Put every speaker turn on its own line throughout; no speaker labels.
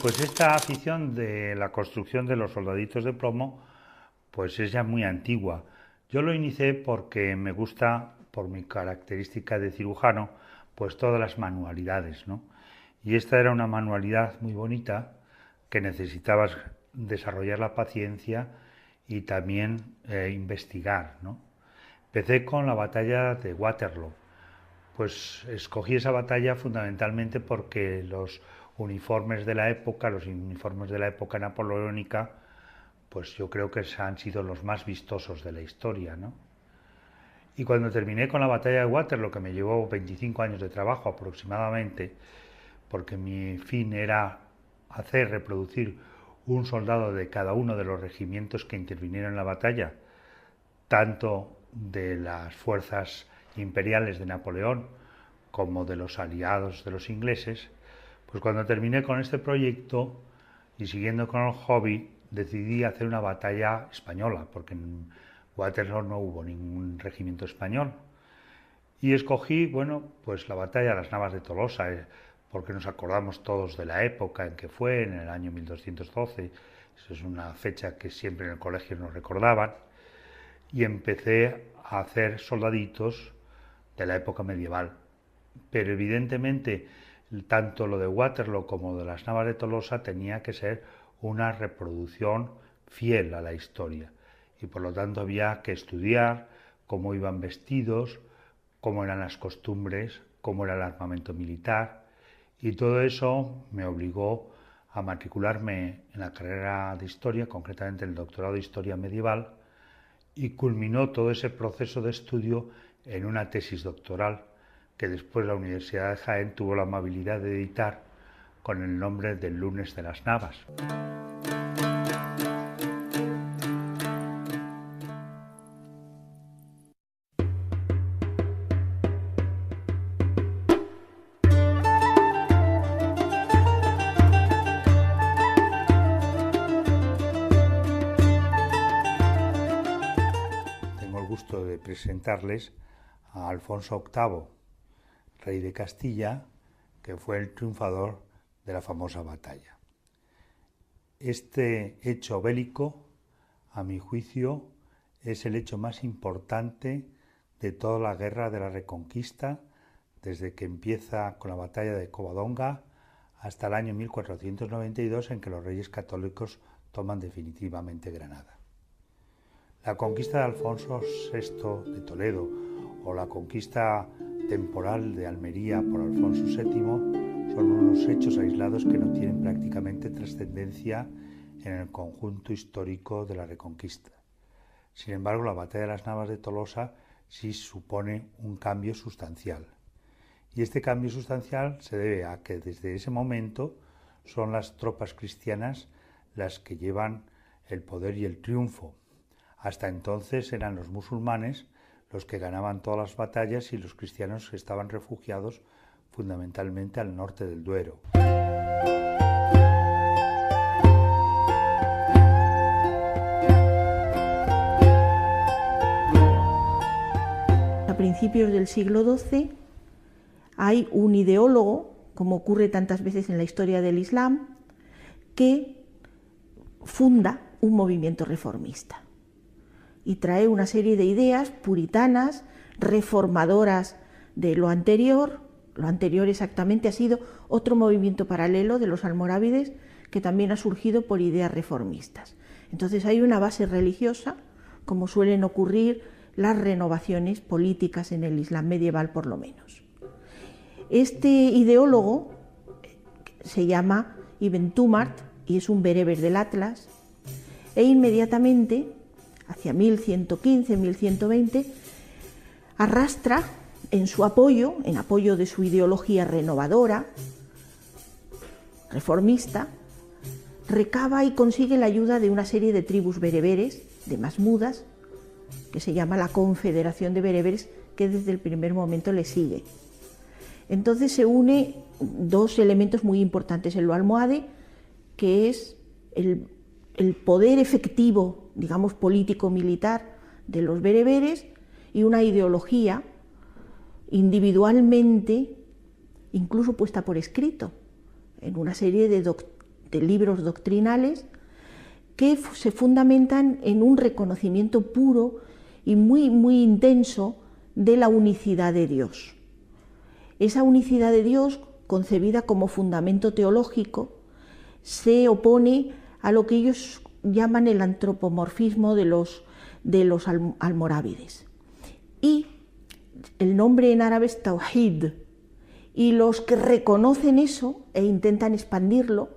Pues esta afición de la construcción de los soldaditos de plomo, pues es ya muy antigua. Yo lo inicié porque me gusta, por mi característica de cirujano, pues todas las manualidades, ¿no? Y esta era una manualidad muy bonita que necesitabas desarrollar la paciencia y también investigar, ¿no? Empecé con la batalla de Waterloo. Pues escogí esa batalla fundamentalmente porque los uniformes de la época, los uniformes de la época napoleónica, pues yo creo que han sido los más vistosos de la historia, ¿no? Y cuando terminé con la batalla de Waterloo, que me llevó 25 años de trabajo aproximadamente, porque mi fin era reproducir un soldado de cada uno de los regimientos que intervinieron en la batalla, tanto de las fuerzas imperiales de Napoleón como de los aliados de los ingleses, pues cuando terminé con este proyecto y siguiendo con el hobby, decidí hacer una batalla española, porque en Waterloo no hubo ningún regimiento español. Y escogí, bueno, pues la batalla de las Navas de Tolosa, porque nos acordamos todos de la época en que fue, en el año 1212, eso es una fecha que siempre en el colegio nos recordaban, y empecé a hacer soldaditos de la época medieval. Pero evidentemente, tanto lo de Waterloo como de las Navas de Tolosa tenía que ser una reproducción fiel a la historia. Y por lo tanto había que estudiar cómo iban vestidos, cómo eran las costumbres, cómo era el armamento militar. Y todo eso me obligó a matricularme en la carrera de Historia, concretamente en el doctorado de Historia Medieval, y culminó todo ese proceso de estudio en una tesis doctoral que después la Universidad de Jaén tuvo la amabilidad de editar con el nombre del Lunes de las Navas. Tengo el gusto de presentarles a Alfonso VIII, rey de Castilla, que fue el triunfador de la famosa batalla. Este hecho bélico, a mi juicio, es el hecho más importante de toda la guerra de la Reconquista, desde que empieza con la batalla de Covadonga hasta el año 1492, en que los reyes católicos toman definitivamente Granada. La conquista de Alfonso VI de Toledo o la conquista temporal de Almería por Alfonso VII son unos hechos aislados que no tienen prácticamente trascendencia en el conjunto histórico de la Reconquista. Sin embargo, la batalla de las Navas de Tolosa sí supone un cambio sustancial. Y este cambio sustancial se debe a que desde ese momento son las tropas cristianas las que llevan el poder y el triunfo. Hasta entonces eran los musulmanes los que ganaban todas las batallas y los cristianos estaban refugiados fundamentalmente al norte del Duero.
A principios del siglo XII hay un ideólogo, como ocurre tantas veces en la historia del Islam, que funda un movimiento reformista y trae una serie de ideas puritanas, reformadoras de lo anterior. Lo anterior exactamente ha sido otro movimiento paralelo de los almorávides que también ha surgido por ideas reformistas. Entonces hay una base religiosa, como suelen ocurrir las renovaciones políticas en el Islam medieval por lo menos. Este ideólogo se llama Ibn Tumart y es un bereber del Atlas, e inmediatamente hacia 1115-1120, arrastra en su apoyo, en apoyo de su ideología renovadora, reformista, recaba y consigue la ayuda de una serie de tribus bereberes, de masmudas, que se llama la Confederación de Bereberes, que desde el primer momento le sigue. Entonces se une dos elementos muy importantes en lo almohade, que es el poder efectivo, digamos, político-militar de los bereberes y una ideología individualmente, incluso puesta por escrito, en una serie de libros doctrinales que se fundamentan en un reconocimiento puro y muy intenso de la unicidad de Dios. Esa unicidad de Dios, concebida como fundamento teológico, se opone a lo que ellos llaman el antropomorfismo de los almorávides. Y el nombre en árabe es Tawhid, y los que reconocen eso e intentan expandirlo,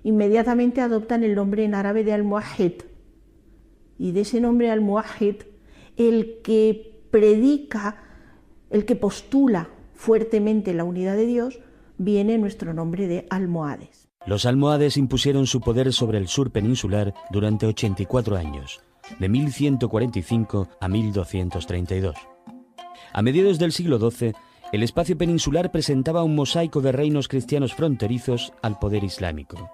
inmediatamente adoptan el nombre en árabe de Al-Muwahhid. Y de ese nombre Al-Muwahhid, el que predica, el que postula fuertemente la unidad de Dios, viene nuestro nombre de almohades.
Los almohades impusieron su poder sobre el sur peninsular durante 84 años, de 1145 a 1232. A mediados del siglo XII, el espacio peninsular presentaba un mosaico de reinos cristianos fronterizos al poder islámico.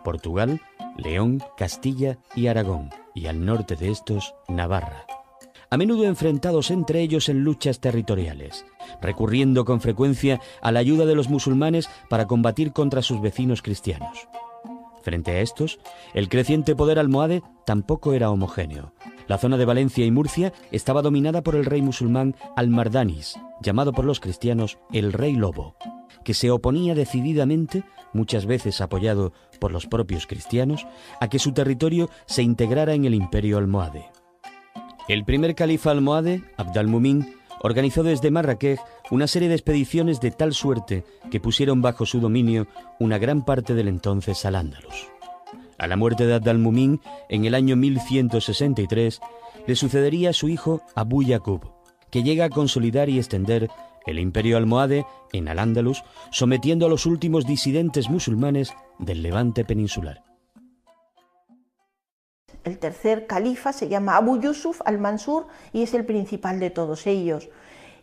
Portugal, León, Castilla y Aragón, y al norte de estos, Navarra, a menudo enfrentados entre ellos en luchas territoriales, recurriendo con frecuencia a la ayuda de los musulmanes para combatir contra sus vecinos cristianos. Frente a estos, el creciente poder almohade tampoco era homogéneo. La zona de Valencia y Murcia estaba dominada por el rey musulmán Almardanis, llamado por los cristianos el Rey Lobo, que se oponía decididamente, muchas veces apoyado por los propios cristianos, a que su territorio se integrara en el imperio almohade. El primer califa almohade, Abd al-Mumin, organizó desde Marrakech una serie de expediciones de tal suerte que pusieron bajo su dominio una gran parte del entonces Al-Ándalus. A la muerte de Abd al-Mumin, en el año 1163, le sucedería su hijo Abu Yaqub, que llega a consolidar y extender el imperio almohade en Al-Ándalus, sometiendo a los últimos disidentes musulmanes del Levante peninsular.
El tercer califa se llama Abu Yusuf al-Mansur y es el principal de todos ellos.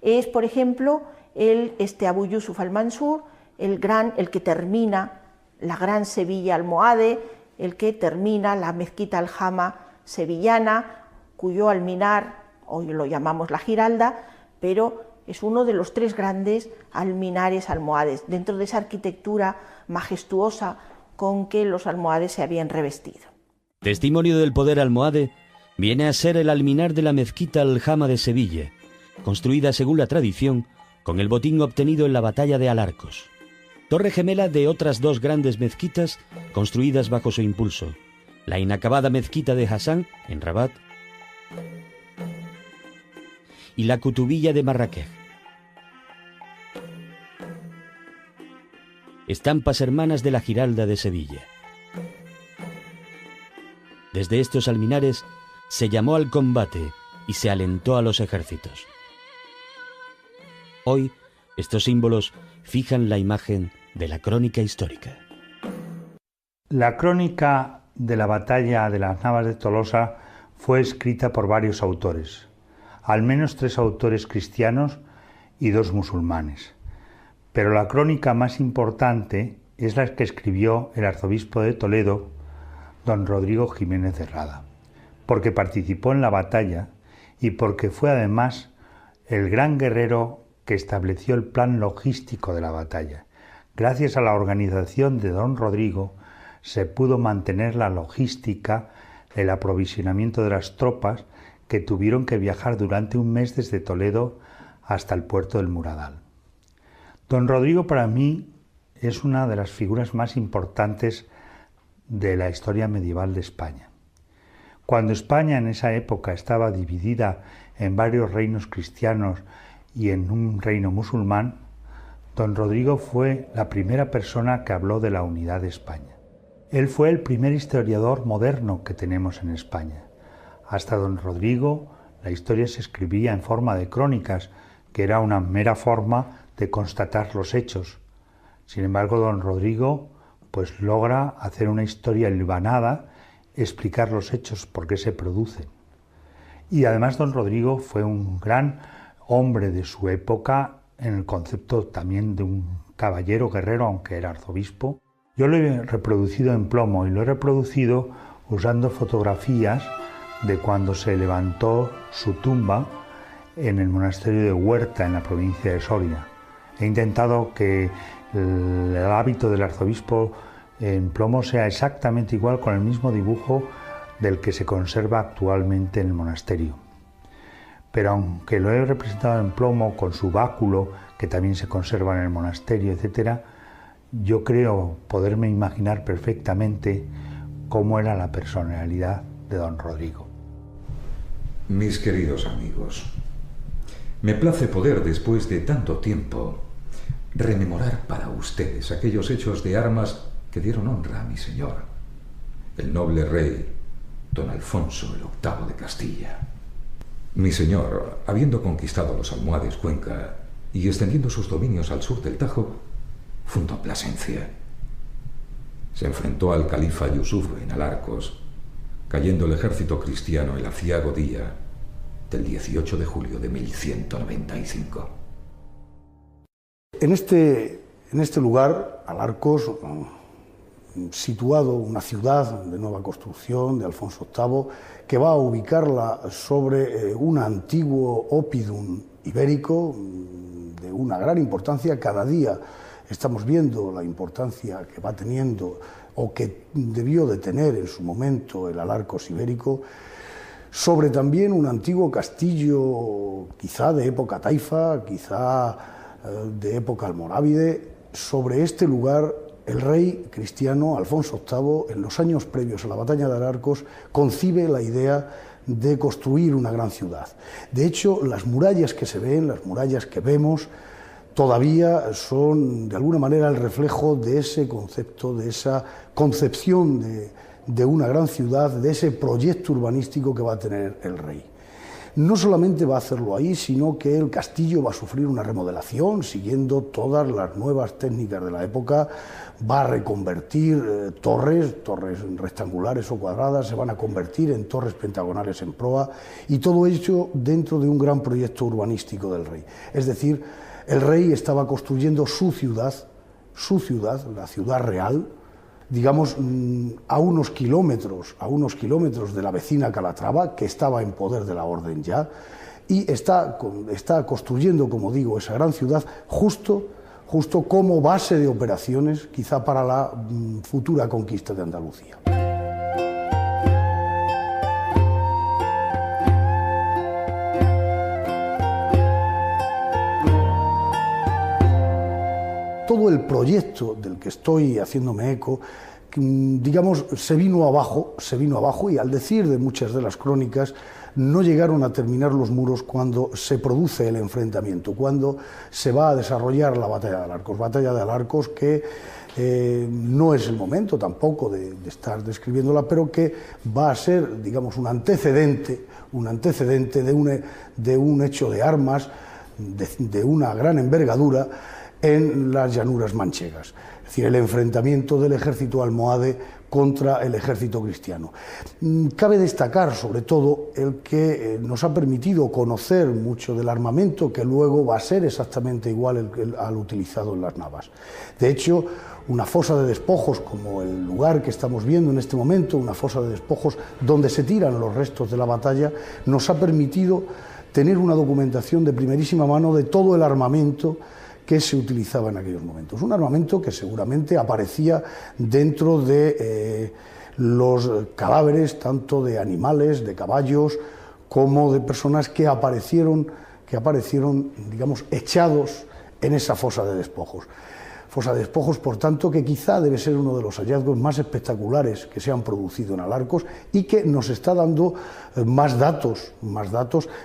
Es, por ejemplo, este Abu Yusuf al-Mansur, el que termina la gran Sevilla almohade, el que termina la mezquita al-Jama sevillana, cuyo alminar, hoy lo llamamos la Giralda, pero es uno de los tres grandes alminares almohades, dentro de esa arquitectura majestuosa con que los almohades se habían revestido.
Testimonio del poder almohade viene a ser el alminar de la mezquita al-Jama de Sevilla, construida según la tradición con el botín obtenido en la batalla de Alarcos. Torre gemela de otras dos grandes mezquitas construidas bajo su impulso, la inacabada mezquita de Hassan, en Rabat, y la Kutubilla de Marrakech. Estampas hermanas de la Giralda de Sevilla. Desde estos alminares se llamó al combate y se alentó a los ejércitos. Hoy, estos símbolos fijan la imagen de la crónica histórica.
La crónica de la batalla de las Navas de Tolosa fue escrita por varios autores, al menos 3 autores cristianos y 2 musulmanes. Pero la crónica más importante es la que escribió el arzobispo de Toledo, don Rodrigo Jiménez de Rada, porque participó en la batalla y porque fue además el gran guerrero que estableció el plan logístico de la batalla. Gracias a la organización de don Rodrigo se pudo mantener la logística, el aprovisionamiento de las tropas que tuvieron que viajar durante un mes desde Toledo hasta el puerto del Muradal. Don Rodrigo para mí es una de las figuras más importantes de la historia medieval de España. Cuando España en esa época estaba dividida en varios reinos cristianos y en un reino musulmán, don Rodrigo fue la primera persona que habló de la unidad de España. Él fue el primer historiador moderno que tenemos en España. Hasta don Rodrigo la historia se escribía en forma de crónicas, que era una mera forma de constatar los hechos. Sin embargo, don Rodrigo pues logra hacer una historia hilvanada, explicar los hechos, por qué se producen. Y además don Rodrigo fue un gran hombre de su época en el concepto también de un caballero guerrero, aunque era arzobispo. Yo lo he reproducido en plomo y lo he reproducido usando fotografías de cuando se levantó su tumba en el monasterio de Huerta, en la provincia de Soria. He intentado que el hábito del arzobispo en plomo sea exactamente igual, con el mismo dibujo del que se conserva actualmente en el monasterio. Pero aunque lo he representado en plomo con su báculo, que también se conserva en el monasterio, etc., yo creo poderme imaginar perfectamente cómo era la personalidad de don Rodrigo.
Mis queridos amigos, me place poder, después de tanto tiempo, rememorar para ustedes aquellos hechos de armas que dieron honra a mi señor, el noble rey don Alfonso el VIII de Castilla. Mi señor, habiendo conquistado los almohades Cuenca y extendiendo sus dominios al sur del Tajo, fundó Plasencia. Se enfrentó al califa Yusuf en Alarcos, cayendo el ejército cristiano el aciago día del 18 de julio de 1195.
En este lugar, Alarcos, situado una ciudad de nueva construcción de Alfonso VIII, que va a ubicarla sobre un antiguo oppidum ibérico de una gran importancia. Cada día estamos viendo la importancia que va teniendo o que debió de tener en su momento el Alarcos ibérico, sobre también un antiguo castillo, quizá de época taifa, quizá de época almorávide. Sobre este lugar, el rey cristiano Alfonso VIII, en los años previos a la batalla de Alarcos, concibe la idea de construir una gran ciudad. De hecho, las murallas que se ven, las murallas que vemos, todavía son de alguna manera el reflejo de ese concepto, de esa concepción de una gran ciudad, de ese proyecto urbanístico que va a tener el rey. No solamente va a hacerlo ahí, sino que el castillo va a sufrir una remodelación, siguiendo todas las nuevas técnicas de la época. Va a reconvertir torres rectangulares o cuadradas, se van a convertir en torres pentagonales en proa, y todo ello dentro de un gran proyecto urbanístico del rey. Es decir, el rey estaba construyendo su ciudad, la ciudad real, digamos, a unos kilómetros de la vecina Calatrava, que estaba en poder de la orden ya, y está construyendo, como digo, esa gran ciudad justo como base de operaciones, quizá para la futura conquista de Andalucía. Todo el proyecto del que estoy haciéndome eco, digamos, se vino abajo, y al decir de muchas de las crónicas, no llegaron a terminar los muros cuando se produce el enfrentamiento, cuando se va a desarrollar la batalla de Alarcos, que no es el momento tampoco de estar describiéndola, pero que va a ser, digamos, un antecedente de un hecho de armas de una gran envergadura en las llanuras manchegas, es decir, el enfrentamiento del ejército almohade contra el ejército cristiano. Cabe destacar, sobre todo, el que nos ha permitido conocer mucho del armamento, que luego va a ser exactamente igual al utilizado en las navas. De hecho, una fosa de despojos, como el lugar que estamos viendo en este momento, una fosa de despojos donde se tiran los restos de la batalla, nos ha permitido tener una documentación de primerísima mano de todo el armamento que se utilizaba en aquellos momentos. Un armamento que seguramente aparecía dentro de los cadáveres, tanto de animales, de caballos, como de personas que aparecieron, digamos, echados en esa fosa de despojos. Fosa de despojos, por tanto, que quizá debe ser uno de los hallazgos más espectaculares que se han producido en Alarcos y que nos está dando más datos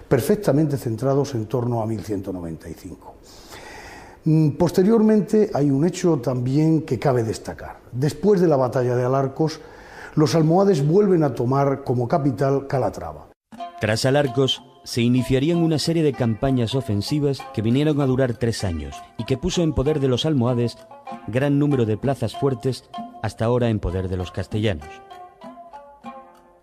perfectamente centrados en torno a 1195. Posteriormente hay un hecho también que cabe destacar. Después de la batalla de Alarcos, los almohades vuelven a tomar como capital Calatrava.
Tras Alarcos, se iniciarían una serie de campañas ofensivas que vinieron a durar 3 años y que puso en poder de los almohades gran número de plazas fuertes, hasta ahora en poder de los castellanos.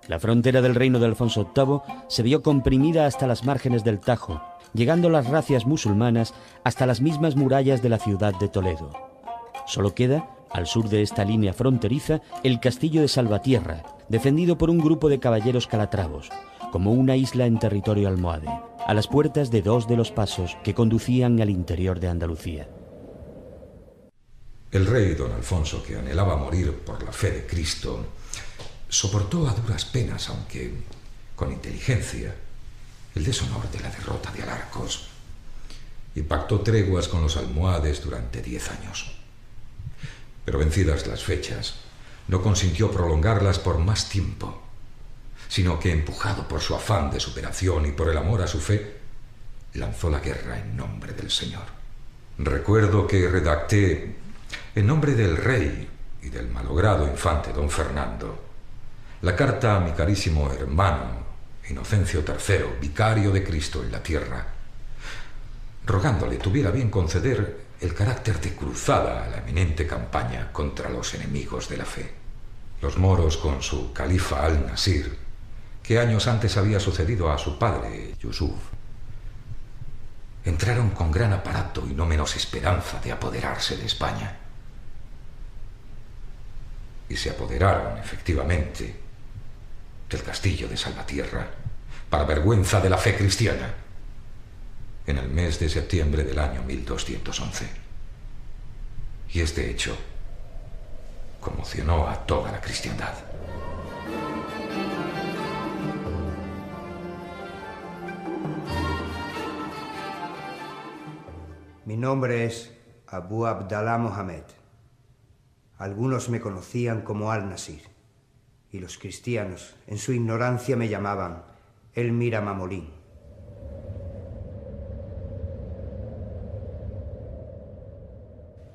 La frontera del reino de Alfonso VIII se vio comprimida hasta las márgenes del Tajo, llegando las racias musulmanas hasta las mismas murallas de la ciudad de Toledo. Solo queda, al sur de esta línea fronteriza, el castillo de Salvatierra, defendido por un grupo de caballeros calatravos, como una isla en territorio almohade, a las puertas de 2 de los pasos que conducían al interior de Andalucía.
El rey don Alfonso, que anhelaba morir por la fe de Cristo, soportó a duras penas, aunque con inteligencia, el deshonor de la derrota de Alarcos y pactó treguas con los almohades durante 10 años. Pero vencidas las fechas, no consintió prolongarlas por más tiempo, sino que, empujado por su afán de superación y por el amor a su fe, lanzó la guerra en nombre del Señor. Recuerdo que redacté, en nombre del rey y del malogrado infante don Fernando, la carta a mi carísimo hermano Inocencio III, vicario de Cristo en la tierra, rogándole tuviera bien conceder el carácter de cruzada a la eminente campaña contra los enemigos de la fe. Los moros, con su califa al-Nasir, que años antes había sucedido a su padre, Yusuf, entraron con gran aparato y no menos esperanza de apoderarse de España. Y se apoderaron, efectivamente, del castillo de Salvatierra, para vergüenza de la fe cristiana, en el mes de septiembre del año 1211. Y este hecho conmocionó a toda la cristiandad.
Mi nombre es Abu Abdallah Mohamed. Algunos me conocían como Al-Nasir, y los cristianos, en su ignorancia, me llamaban el Miramamolín.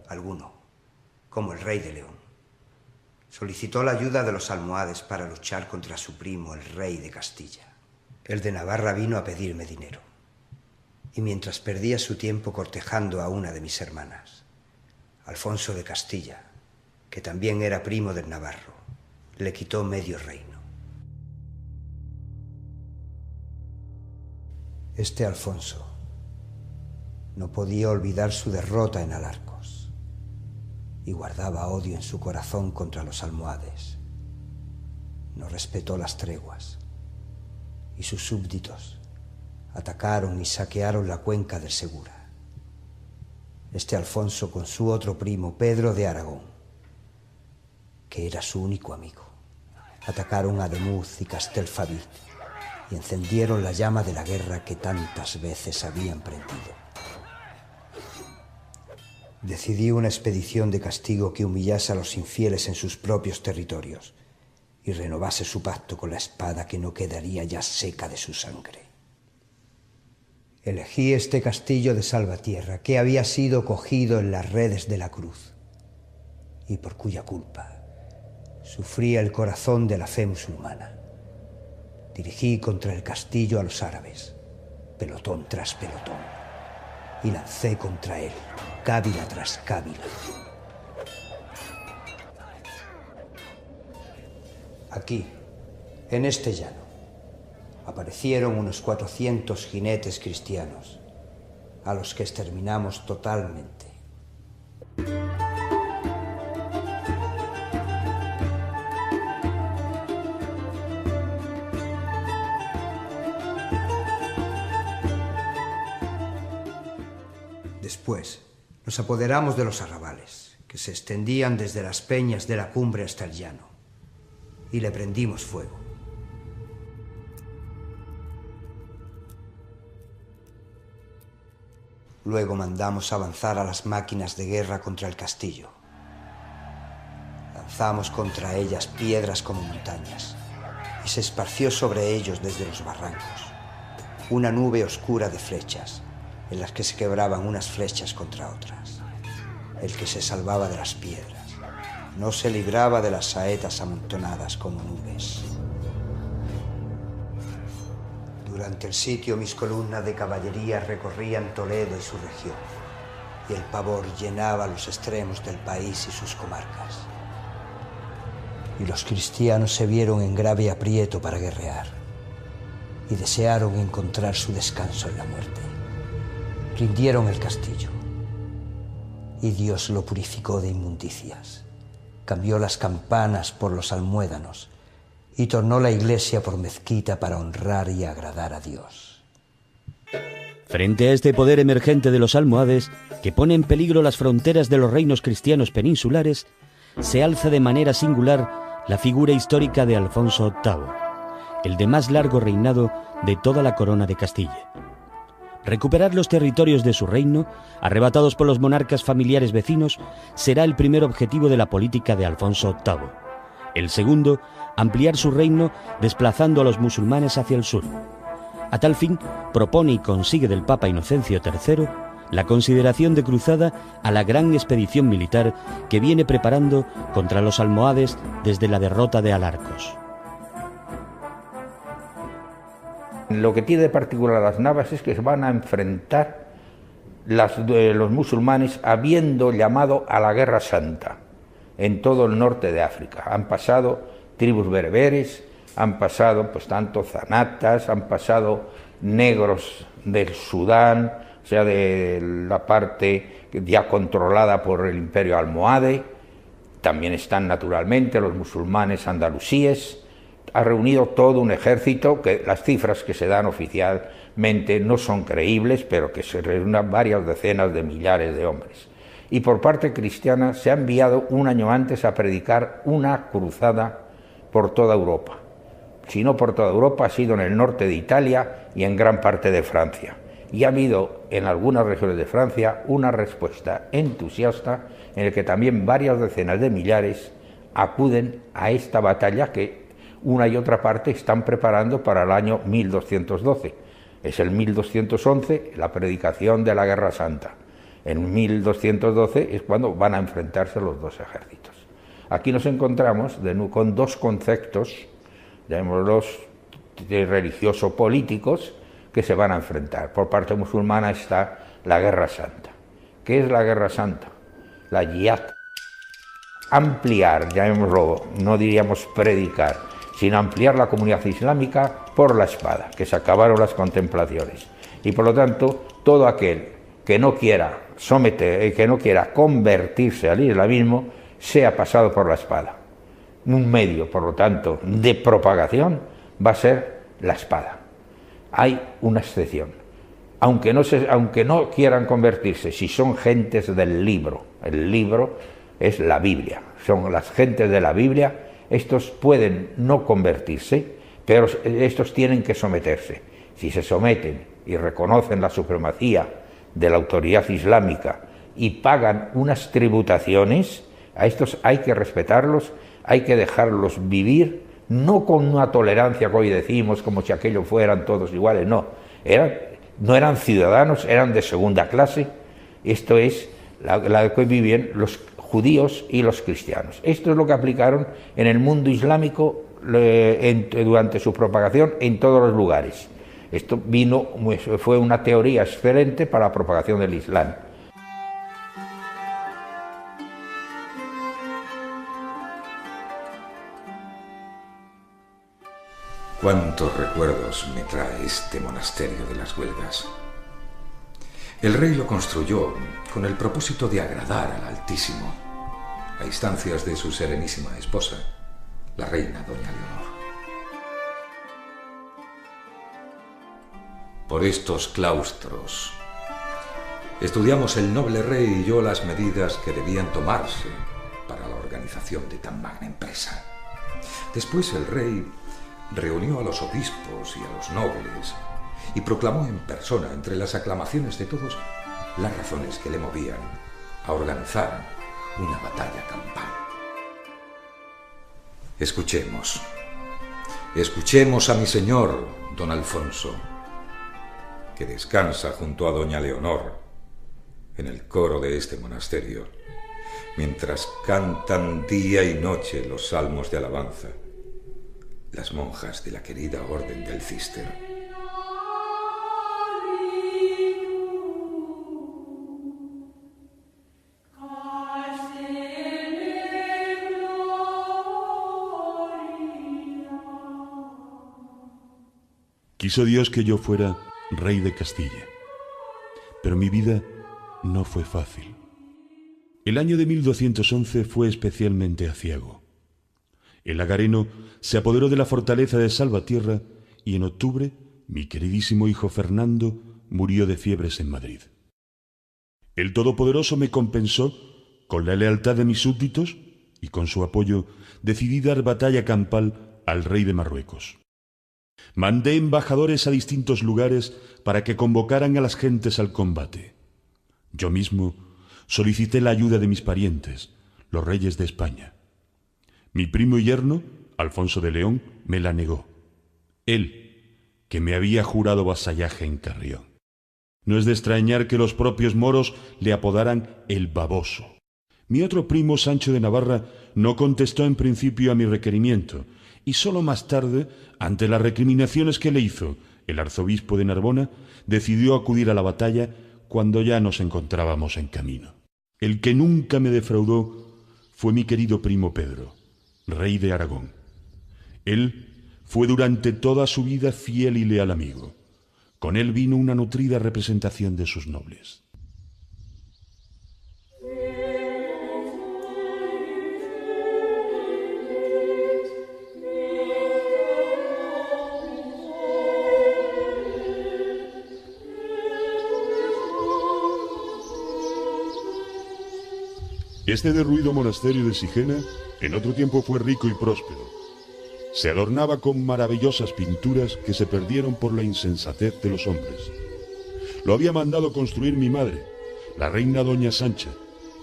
Alguno, como el rey de León, solicitó la ayuda de los almohades para luchar contra su primo, el rey de Castilla. El de Navarra vino a pedirme dinero, y mientras perdía su tiempo cortejando a una de mis hermanas, Alfonso de Castilla, que también era primo del Navarro, le quitó medio reino. Este Alfonso no podía olvidar su derrota en Alarcos y guardaba odio en su corazón contra los almohades. No respetó las treguas y sus súbditos atacaron y saquearon la cuenca del Segura. Este Alfonso, con su otro primo, Pedro de Aragón, que era su único amigo, atacaron a Ademuz y Castelfabid y encendieron la llama de la guerra que tantas veces habían prendido. Decidí una expedición de castigo que humillase a los infieles en sus propios territorios y renovase su pacto con la espada que no quedaría ya seca de su sangre. Elegí este castillo de Salvatierra, que había sido cogido en las redes de la cruz y por cuya culpa sufría el corazón de la fe musulmana. Dirigí contra el castillo a los árabes, pelotón tras pelotón, y lancé contra él, cábila tras cábila. Aquí, en este llano, aparecieron unos 400 jinetes cristianos, a los que exterminamos totalmente. Después, nos apoderamos de los arrabales, que se extendían desde las peñas de la cumbre hasta el llano, y le prendimos fuego. Luego mandamos avanzar a las máquinas de guerra contra el castillo. Lanzamos contra ellas piedras como montañas, y se esparció sobre ellos desde los barrancos una nube oscura de flechas, en las que se quebraban unas flechas contra otras. El que se salvaba de las piedras no se libraba de las saetas amontonadas como nubes. Durante el sitio, mis columnas de caballería recorrían Toledo y su región, y el pavor llenaba los extremos del país y sus comarcas. Y los cristianos se vieron en grave aprieto para guerrear, y desearon encontrar su descanso en la muerte. Rindieron el castillo, y Dios lo purificó de inmundicias. Cambió las campanas por los almuédanos y tornó la iglesia por mezquita para honrar y agradar a Dios.
Frente a este poder emergente de los almohades, que pone en peligro las fronteras de los reinos cristianos peninsulares, se alza de manera singular la figura histórica de Alfonso VIII, el de más largo reinado de toda la corona de Castilla. Recuperar los territorios de su reino, arrebatados por los monarcas familiares vecinos, será el primer objetivo de la política de Alfonso VIII. El segundo, ampliar su reino desplazando a los musulmanes hacia el sur. A tal fin, propone y consigue del Papa Inocencio III la consideración de cruzada a la gran expedición militar que viene preparando contra los almohades desde la derrota de Alarcos.
Lo que tiene de particular las Navas es que se van a enfrentar los musulmanes habiendo llamado a la Guerra Santa en todo el norte de África. Han pasado tribus bereberes, han pasado pues tanto zanatas, han pasado negros del Sudán, o sea, de la parte ya controlada por el imperio almohade. También están naturalmente los musulmanes andalusíes. Ha reunido todo un ejército, que las cifras que se dan oficialmente no son creíbles, pero que se reúnen varias decenas de millares de hombres. Y por parte cristiana se ha enviado un año antes a predicar una cruzada por toda Europa. Si no por toda Europa, ha sido en el norte de Italia y en gran parte de Francia. Y ha habido en algunas regiones de Francia una respuesta entusiasta en la que también varias decenas de millares acuden a esta batalla que una y otra parte están preparando para el año 1212. Es el 1211 la predicación de la Guerra Santa. En 1212 es cuando van a enfrentarse los dos ejércitos. Aquí nos encontramos con dos conceptos, llamémoslos religioso-políticos, que se van a enfrentar. Por parte musulmana está la Guerra Santa. ¿Qué es la Guerra Santa? La yihad. Ampliar, llamémoslo, no diríamos predicar, sino ampliar la comunidad islámica por la espada, que se acabaron las contemplaciones. Y por lo tanto, todo aquel que no quiera que no quiera convertirse al islamismo, sea pasado por la espada. Un medio, por lo tanto, de propagación va a ser la espada. Hay una excepción. Aunque no quieran convertirse, si son gentes del libro, el libro es la Biblia, son las gentes de la Biblia, estos pueden no convertirse, pero estos tienen que someterse. Si se someten y reconocen la supremacía de la autoridad islámica y pagan unas tributaciones, a estos hay que respetarlos, hay que dejarlos vivir, no con una tolerancia que hoy decimos como si aquello fueran todos iguales, no eran ciudadanos, eran de segunda clase. Esto es la que vivían los judíos y los cristianos. Esto es lo que aplicaron en el mundo islámico durante su propagación en todos los lugares. Esto fue una teoría excelente para la propagación del Islam.
Cuántos recuerdos me trae este monasterio de las Huelgas. El rey lo construyó con el propósito de agradar al Altísimo, a instancias de su serenísima esposa, la reina doña Leonor. Por estos claustros estudiamos el noble rey y yo las medidas que debían tomarse para la organización de tan magna empresa. Después el rey reunió a los obispos y a los nobles y proclamó en persona, entre las aclamaciones de todos, las razones que le movían a organizar una batalla campal. Escuchemos a mi señor, don Alfonso, que descansa junto a doña Leonor en el coro de este monasterio, mientras cantan día y noche los salmos de alabanza las monjas de la querida Orden del Císter.
Quiso Dios que yo fuera rey de Castilla, pero mi vida no fue fácil. El año de 1211 fue especialmente aciago. El lagareno se apoderó de la fortaleza de Salvatierra y en octubre mi queridísimo hijo Fernando murió de fiebres en Madrid. El Todopoderoso me compensó con la lealtad de mis súbditos y con su apoyo decidí dar batalla campal al rey de Marruecos. Mandé embajadores a distintos lugares para que convocaran a las gentes al combate. Yo mismo solicité la ayuda de mis parientes, los reyes de España. Mi primo y yerno, Alfonso de León, me la negó. Él, que me había jurado vasallaje en Carrión. No es de extrañar que los propios moros le apodaran el baboso. Mi otro primo, Sancho de Navarra, no contestó en principio a mi requerimiento, y sólo más tarde, ante las recriminaciones que le hizo el arzobispo de Narbona, decidió acudir a la batalla cuando ya nos encontrábamos en camino. El que nunca me defraudó fue mi querido primo Pedro, rey de Aragón. Él fue durante toda su vida fiel y leal amigo. Con él vino una nutrida representación de sus nobles. Este derruido monasterio de Sigena en otro tiempo fue rico y próspero. Se adornaba con maravillosas pinturas que se perdieron por la insensatez de los hombres. Lo había mandado construir mi madre, la reina doña Sancha,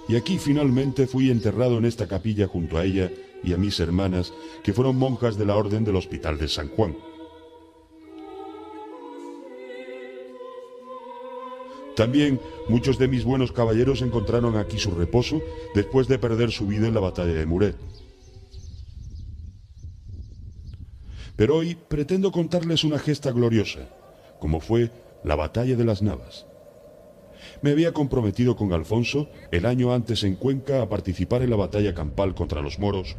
y aquí finalmente fui enterrado en esta capilla junto a ella y a mis hermanas, que fueron monjas de la Orden del Hospital de San Juan. También muchos de mis buenos caballeros encontraron aquí su reposo después de perder su vida en la batalla de Muret. Pero hoy pretendo contarles una gesta gloriosa, como fue la batalla de las Navas. Me había comprometido con Alfonso el año antes en Cuenca a participar en la batalla campal contra los moros,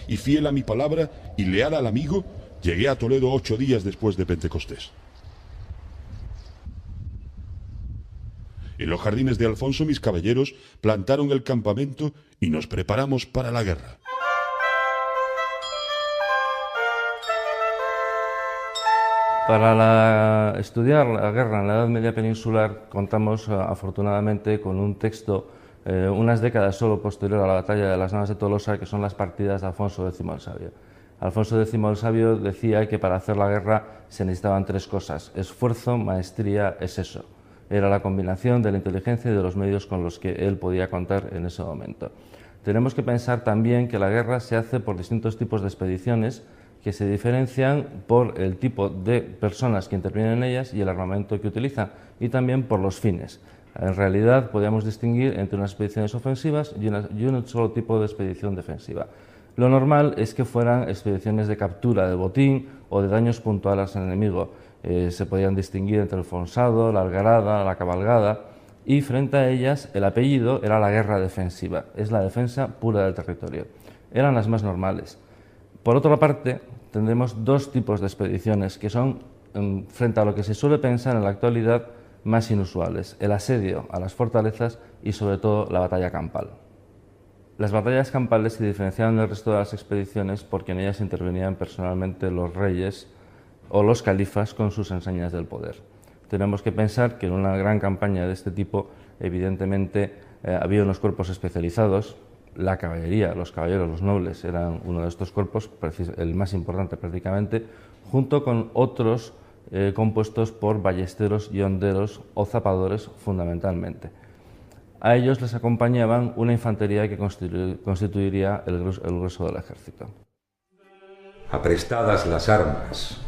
y fiel a mi palabra y leal al amigo, llegué a Toledo 8 días después de Pentecostés. En los jardines de Alfonso mis caballeros plantaron el campamento y nos preparamos para la guerra.
Para estudiar la guerra en la Edad Media peninsular contamos afortunadamente con un texto unas décadas solo posterior a la batalla de las Navas de Tolosa, que son las partidas de Alfonso X el Sabio. Alfonso X el Sabio decía que para hacer la guerra se necesitaban 3 cosas: esfuerzo, maestría, exceso. Era la combinación de la inteligencia y de los medios con los que él podía contar en ese momento. Tenemos que pensar también que la guerra se hace por distintos tipos de expediciones que se diferencian por el tipo de personas que intervienen en ellas y el armamento que utilizan, y también por los fines. En realidad podríamos distinguir entre unas expediciones ofensivas y un solo tipo de expedición defensiva. Lo normal es que fueran expediciones de captura de botín o de daños puntuales al enemigo. Se podían distinguir entre el fonsado, la algarada, la cabalgada, y frente a ellas el apellido era la guerra defensiva, es la defensa pura del territorio. Eran las más normales. Por otra parte, tendremos 2 tipos de expediciones que son, frente a lo que se suele pensar en la actualidad, más inusuales: el asedio a las fortalezas y sobre todo la batalla campal. Las batallas campales se diferenciaban del resto de las expediciones porque en ellas intervenían personalmente los reyes o los califas con sus enseñas del poder. Tenemos que pensar que en una gran campaña de este tipo, evidentemente, había unos cuerpos especializados. La caballería, los caballeros, los nobles, eran uno de estos cuerpos, el más importante prácticamente, junto con otros compuestos por ballesteros y honderos o zapadores fundamentalmente. A ellos les acompañaban una infantería que constituiría el grueso del ejército.
Aprestadas las armas,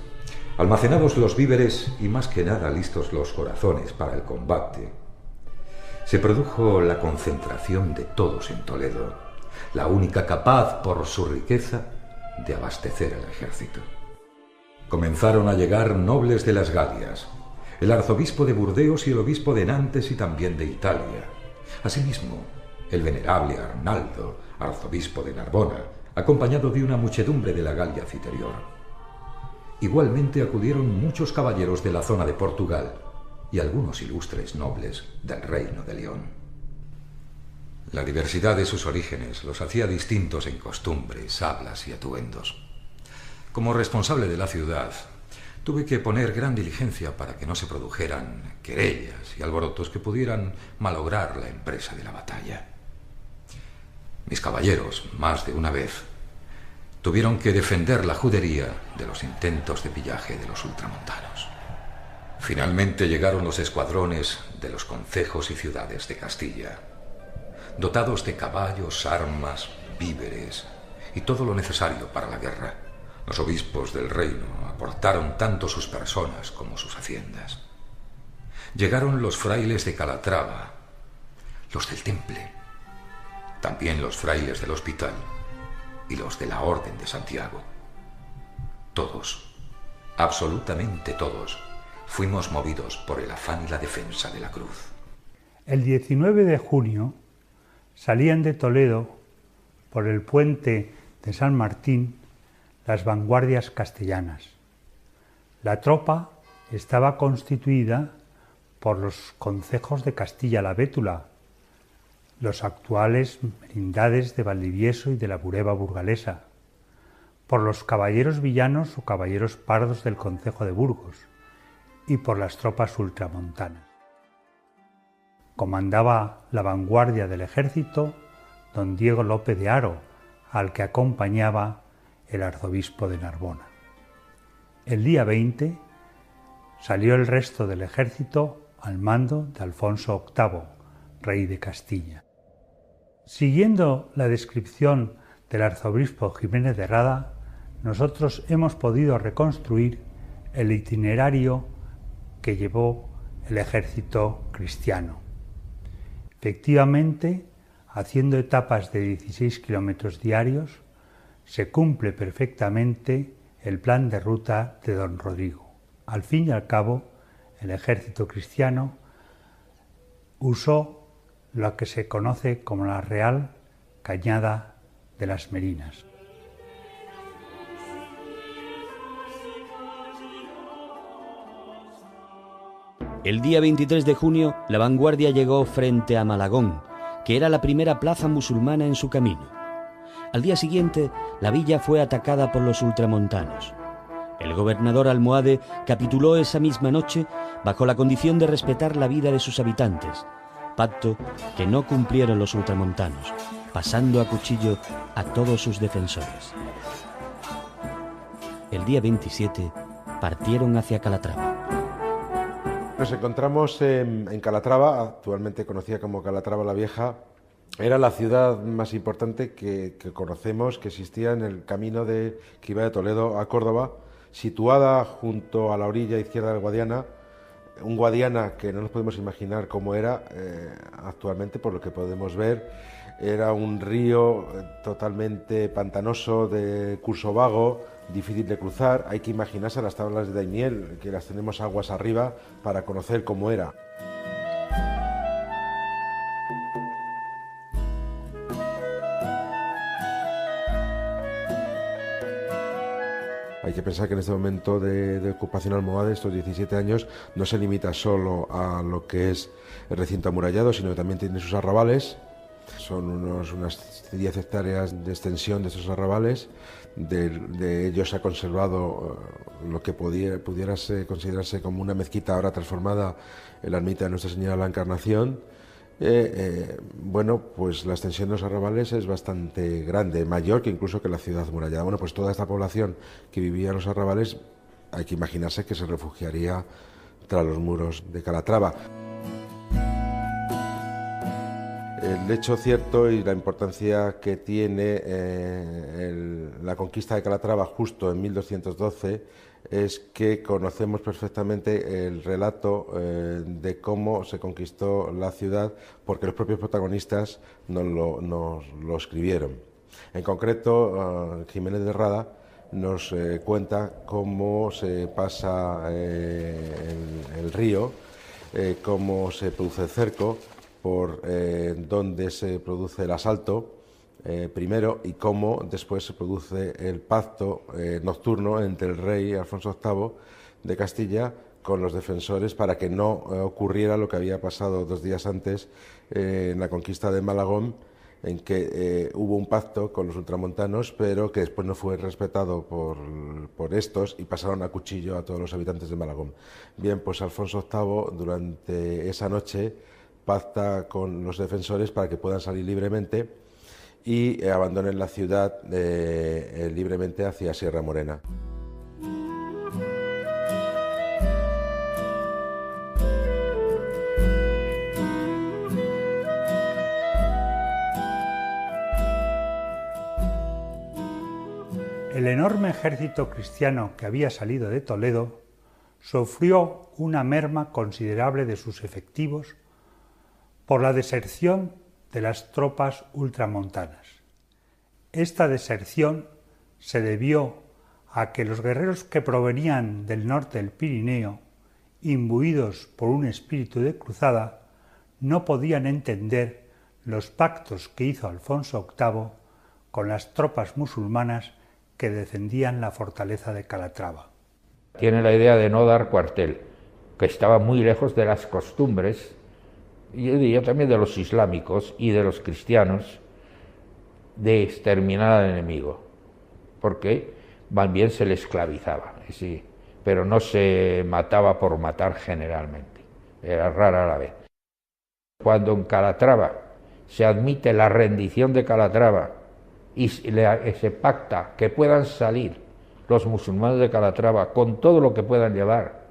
almacenados los víveres y más que nada listos los corazones para el combate, se produjo la concentración de todos en Toledo, la única capaz por su riqueza de abastecer al ejército. Comenzaron a llegar nobles de las Galias, el arzobispo de Burdeos y el obispo de Nantes y también de Italia. Asimismo, el venerable Arnaldo, arzobispo de Narbona, acompañado de una muchedumbre de la Galia Citerior. Igualmente acudieron muchos caballeros de la zona de Portugal y algunos ilustres nobles del Reino de León. La diversidad de sus orígenes los hacía distintos en costumbres, hablas y atuendos. Como responsable de la ciudad, Tuve que poner gran diligencia para que no se produjeran querellas y alborotos que pudieran malograr la empresa de la batalla. Mis caballeros, más de una vez, tuvieron que defender la judería de los intentos de pillaje de los ultramontanos. Finalmente llegaron los escuadrones de los concejos y ciudades de Castilla, dotados de caballos, armas, víveres y todo lo necesario para la guerra. Los obispos del reino aportaron tanto sus personas como sus haciendas. Llegaron los frailes de Calatrava, los del Temple, también los frailes del Hospital y los de la Orden de Santiago. Todos, absolutamente todos, fuimos movidos por el afán y la defensa de la cruz.
El 19 de junio salían de Toledo por el puente de San Martín las vanguardias castellanas. La tropa estaba constituida por los concejos de Castilla la Bétula, los actuales merindades de Valdivieso y de la Bureba burgalesa, por los caballeros villanos o caballeros pardos del concejo de Burgos y por las tropas ultramontanas. Comandaba la vanguardia del ejército don Diego López de Haro, al que acompañaba el arzobispo de Narbona. El día 20 salió el resto del ejército al mando de Alfonso VIII, rey de Castilla. Siguiendo la descripción del arzobispo Jiménez de Rada, nosotros hemos podido reconstruir el itinerario que llevó el ejército cristiano. Efectivamente, haciendo etapas de 16 kilómetros diarios, se cumple perfectamente el plan de ruta de don Rodrigo. Al fin y al cabo, el ejército cristiano usó lo que se conoce como la Real Cañada de las Merinas.
El día 23 de junio, la vanguardia llegó frente a Malagón, que era la primera plaza musulmana en su camino. Al día siguiente, la villa fue atacada por los ultramontanos. El gobernador almohade capituló esa misma noche bajo la condición de respetar la vida de sus habitantes, pacto que no cumplieron los ultramontanos, pasando a cuchillo a todos sus defensores. El día 27 partieron hacia Calatrava.
Nos encontramos en Calatrava, actualmente conocida como Calatrava la Vieja. Era la ciudad más importante que conocemos, que existía en el camino que iba de Toledo a Córdoba, situada junto a la orilla izquierda del Guadiana, un Guadiana que no nos podemos imaginar cómo era actualmente, por lo que podemos ver. Era un río totalmente pantanoso, de curso vago, difícil de cruzar. Hay que imaginarse las tablas de Daimiel, que las tenemos aguas arriba, para conocer cómo era. Hay que pensar que en este momento de ocupación almohade, estos 17 años, no se limita solo a lo que es el recinto amurallado, sino que también tiene sus arrabales. Son unas 10 hectáreas de extensión de esos arrabales. De ellos se ha conservado lo que pudiera considerarse como una mezquita ahora transformada en la ermita de Nuestra Señora de la Encarnación. Bueno, pues la extensión de los arrabales es bastante grande, mayor que incluso que la ciudad amurallada. Bueno, pues toda esta población que vivía en los arrabales, hay que imaginarse que se refugiaría tras los muros de Calatrava. El hecho cierto y la importancia que tiene la conquista de Calatrava justo en 1212 es que conocemos perfectamente el relato de cómo se conquistó la ciudad, porque los propios protagonistas nos lo escribieron. En concreto, Jiménez de Rada nos cuenta cómo se pasa el río, cómo se produce el cerco, por dónde se produce el asalto primero y cómo después se produce el pacto nocturno entre el rey Alfonso VIII de Castilla con los defensores para que no ocurriera lo que había pasado 2 días antes en la conquista de Malagón, en que hubo un pacto con los ultramontanos, pero que después no fue respetado por por estos y pasaron a cuchillo a todos los habitantes de Malagón. Bien, pues Alfonso VIII durante esa noche pacta con los defensores para que puedan salir libremente y abandonen la ciudad libremente hacia Sierra Morena.
El enorme ejército cristiano que había salido de Toledo sufrió una merma considerable de sus efectivos por la deserción de las tropas ultramontanas. Esta deserción se debió a que los guerreros que provenían del norte del Pirineo, imbuidos por un espíritu de cruzada, no podían entender los pactos que hizo Alfonso VIII con las tropas musulmanas que defendían la fortaleza de Calatrava.
Tiene la idea de no dar cuartel, que estaba muy lejos de las costumbres, y yo diría también de los islámicos y de los cristianos, de exterminar al enemigo, porque más bien se le esclavizaba, sí, pero no se mataba por matar generalmente, era rara la vez. Cuando en Calatrava se admite la rendición de Calatrava y se pacta que puedan salir los musulmanes de Calatrava con todo lo que puedan llevar,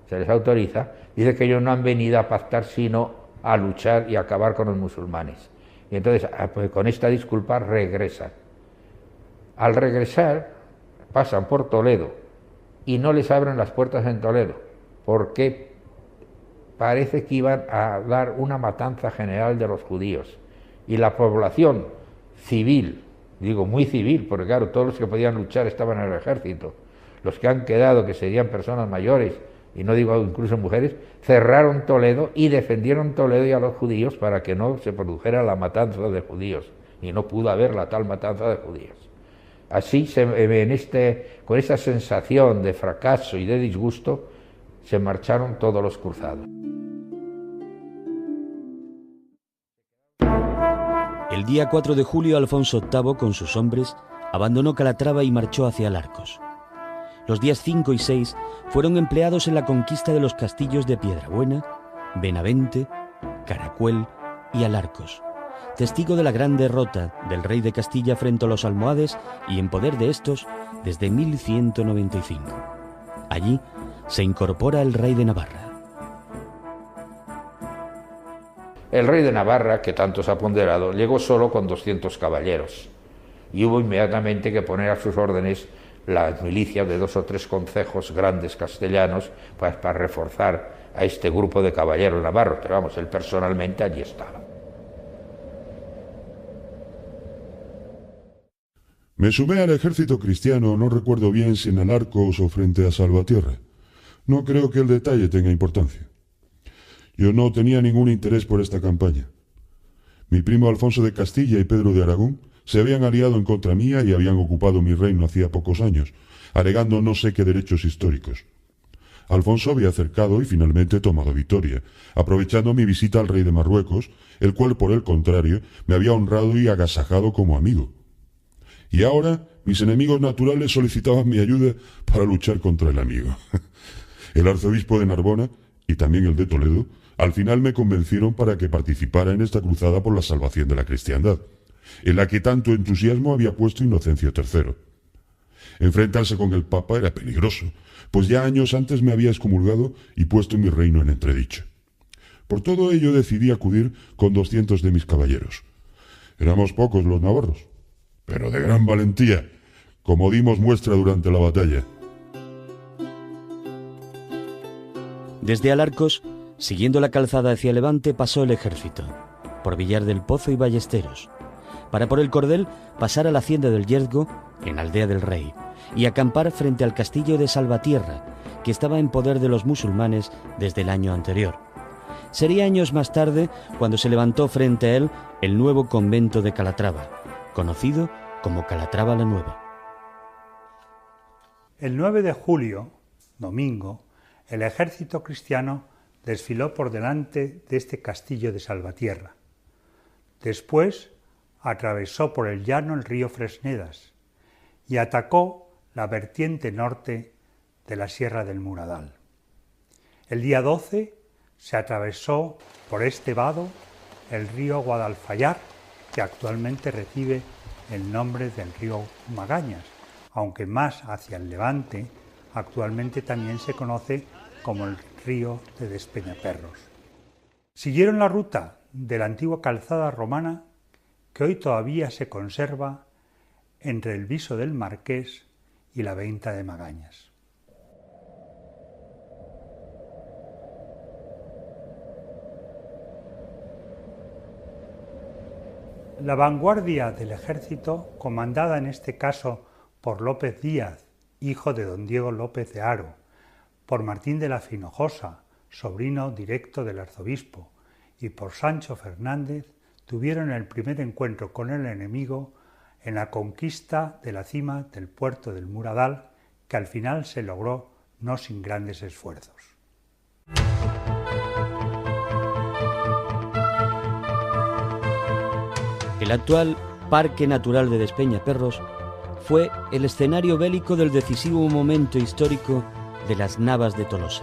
se les autoriza, dice que ellos no han venido a pactar sino a luchar y acabar con los musulmanes. Y entonces, pues con esta disculpa regresan. Al regresar, pasan por Toledo y no les abren las puertas en Toledo, porque parece que iban a dar una matanza general de los judíos. Y la población civil, digo muy civil, porque claro, todos los que podían luchar estaban en el ejército, los que han quedado, que serían personas mayores, y no digo incluso mujeres, cerraron Toledo y defendieron Toledo y a los judíos para que no se produjera la matanza de judíos, y no pudo haber la tal matanza de judíos. Así, con esa sensación de fracaso y de disgusto, se marcharon todos los cruzados.
El día 4 de julio, Alfonso VIII, con sus hombres, abandonó Calatrava y marchó hacia Alarcos. Los días 5 y 6 fueron empleados en la conquista de los castillos de Piedrabuena, Benavente, Caracuel y Alarcos, testigo de la gran derrota del rey de Castilla frente a los almohades y en poder de estos desde 1195. Allí se incorpora el rey de Navarra.
El rey de Navarra, que tanto se ha ponderado, llegó solo con 200 caballeros y hubo inmediatamente que poner a sus órdenes las milicias de 2 o 3 concejos grandes castellanos para reforzar a este grupo de caballeros navarros, pero vamos, él personalmente allí estaba.
Me sumé al ejército cristiano, no recuerdo bien si en Alarcos o frente a Salvatierra. No creo que el detalle tenga importancia. Yo no tenía ningún interés por esta campaña. Mi primo Alfonso de Castilla y Pedro de Aragón se habían aliado en contra mía y habían ocupado mi reino hacía pocos años, alegando no sé qué derechos históricos. Alfonso había cercado y finalmente tomado Vitoria, aprovechando mi visita al rey de Marruecos, el cual, por el contrario, me había honrado y agasajado como amigo. Y ahora mis enemigos naturales solicitaban mi ayuda para luchar contra el amigo. El arzobispo de Narbona, y también el de Toledo, al final me convencieron para que participara en esta cruzada por la salvación de la cristiandad, en la que tanto entusiasmo había puesto Inocencio III. Enfrentarse con el Papa era peligroso, pues ya años antes me había excomulgado y puesto mi reino en entredicho. Por todo ello decidí acudir con 200 de mis caballeros. Éramos pocos los navarros, pero de gran valentía, como dimos muestra durante la batalla.
Desde Alarcos, siguiendo la calzada hacia Levante, pasó el ejército, por Villar del Pozo y Ballesteros, para por el Cordel pasar a la hacienda del Yerzgo, en Aldea del Rey, y acampar frente al castillo de Salvatierra, que estaba en poder de los musulmanes desde el año anterior. Sería años más tarde cuando se levantó frente a él el nuevo convento de Calatrava, conocido como Calatrava la Nueva.
El 9 de julio, domingo, el ejército cristiano desfiló por delante de este castillo de Salvatierra. Después atravesó por el llano el río Fresnedas y atacó la vertiente norte de la Sierra del Muradal. El día 12 se atravesó por este vado el río Guadalfayar, que actualmente recibe el nombre del río Magañas, aunque más hacia el levante actualmente también se conoce como el río de Despeñaperros. Siguieron la ruta de la antigua calzada romana que hoy todavía se conserva entre el Viso del Marqués y la Venta de Magañas. La vanguardia del ejército, comandada en este caso por López Díaz, hijo de don Diego López de Haro, por Martín de la Finojosa, sobrino directo del arzobispo, y por Sancho Fernández, tuvieron el primer encuentro con el enemigo en la conquista de la cima del puerto del Muradal, que al final se logró no sin grandes esfuerzos.
El actual Parque Natural de Despeñaperros fue el escenario bélico del decisivo momento histórico de las Navas de Tolosa.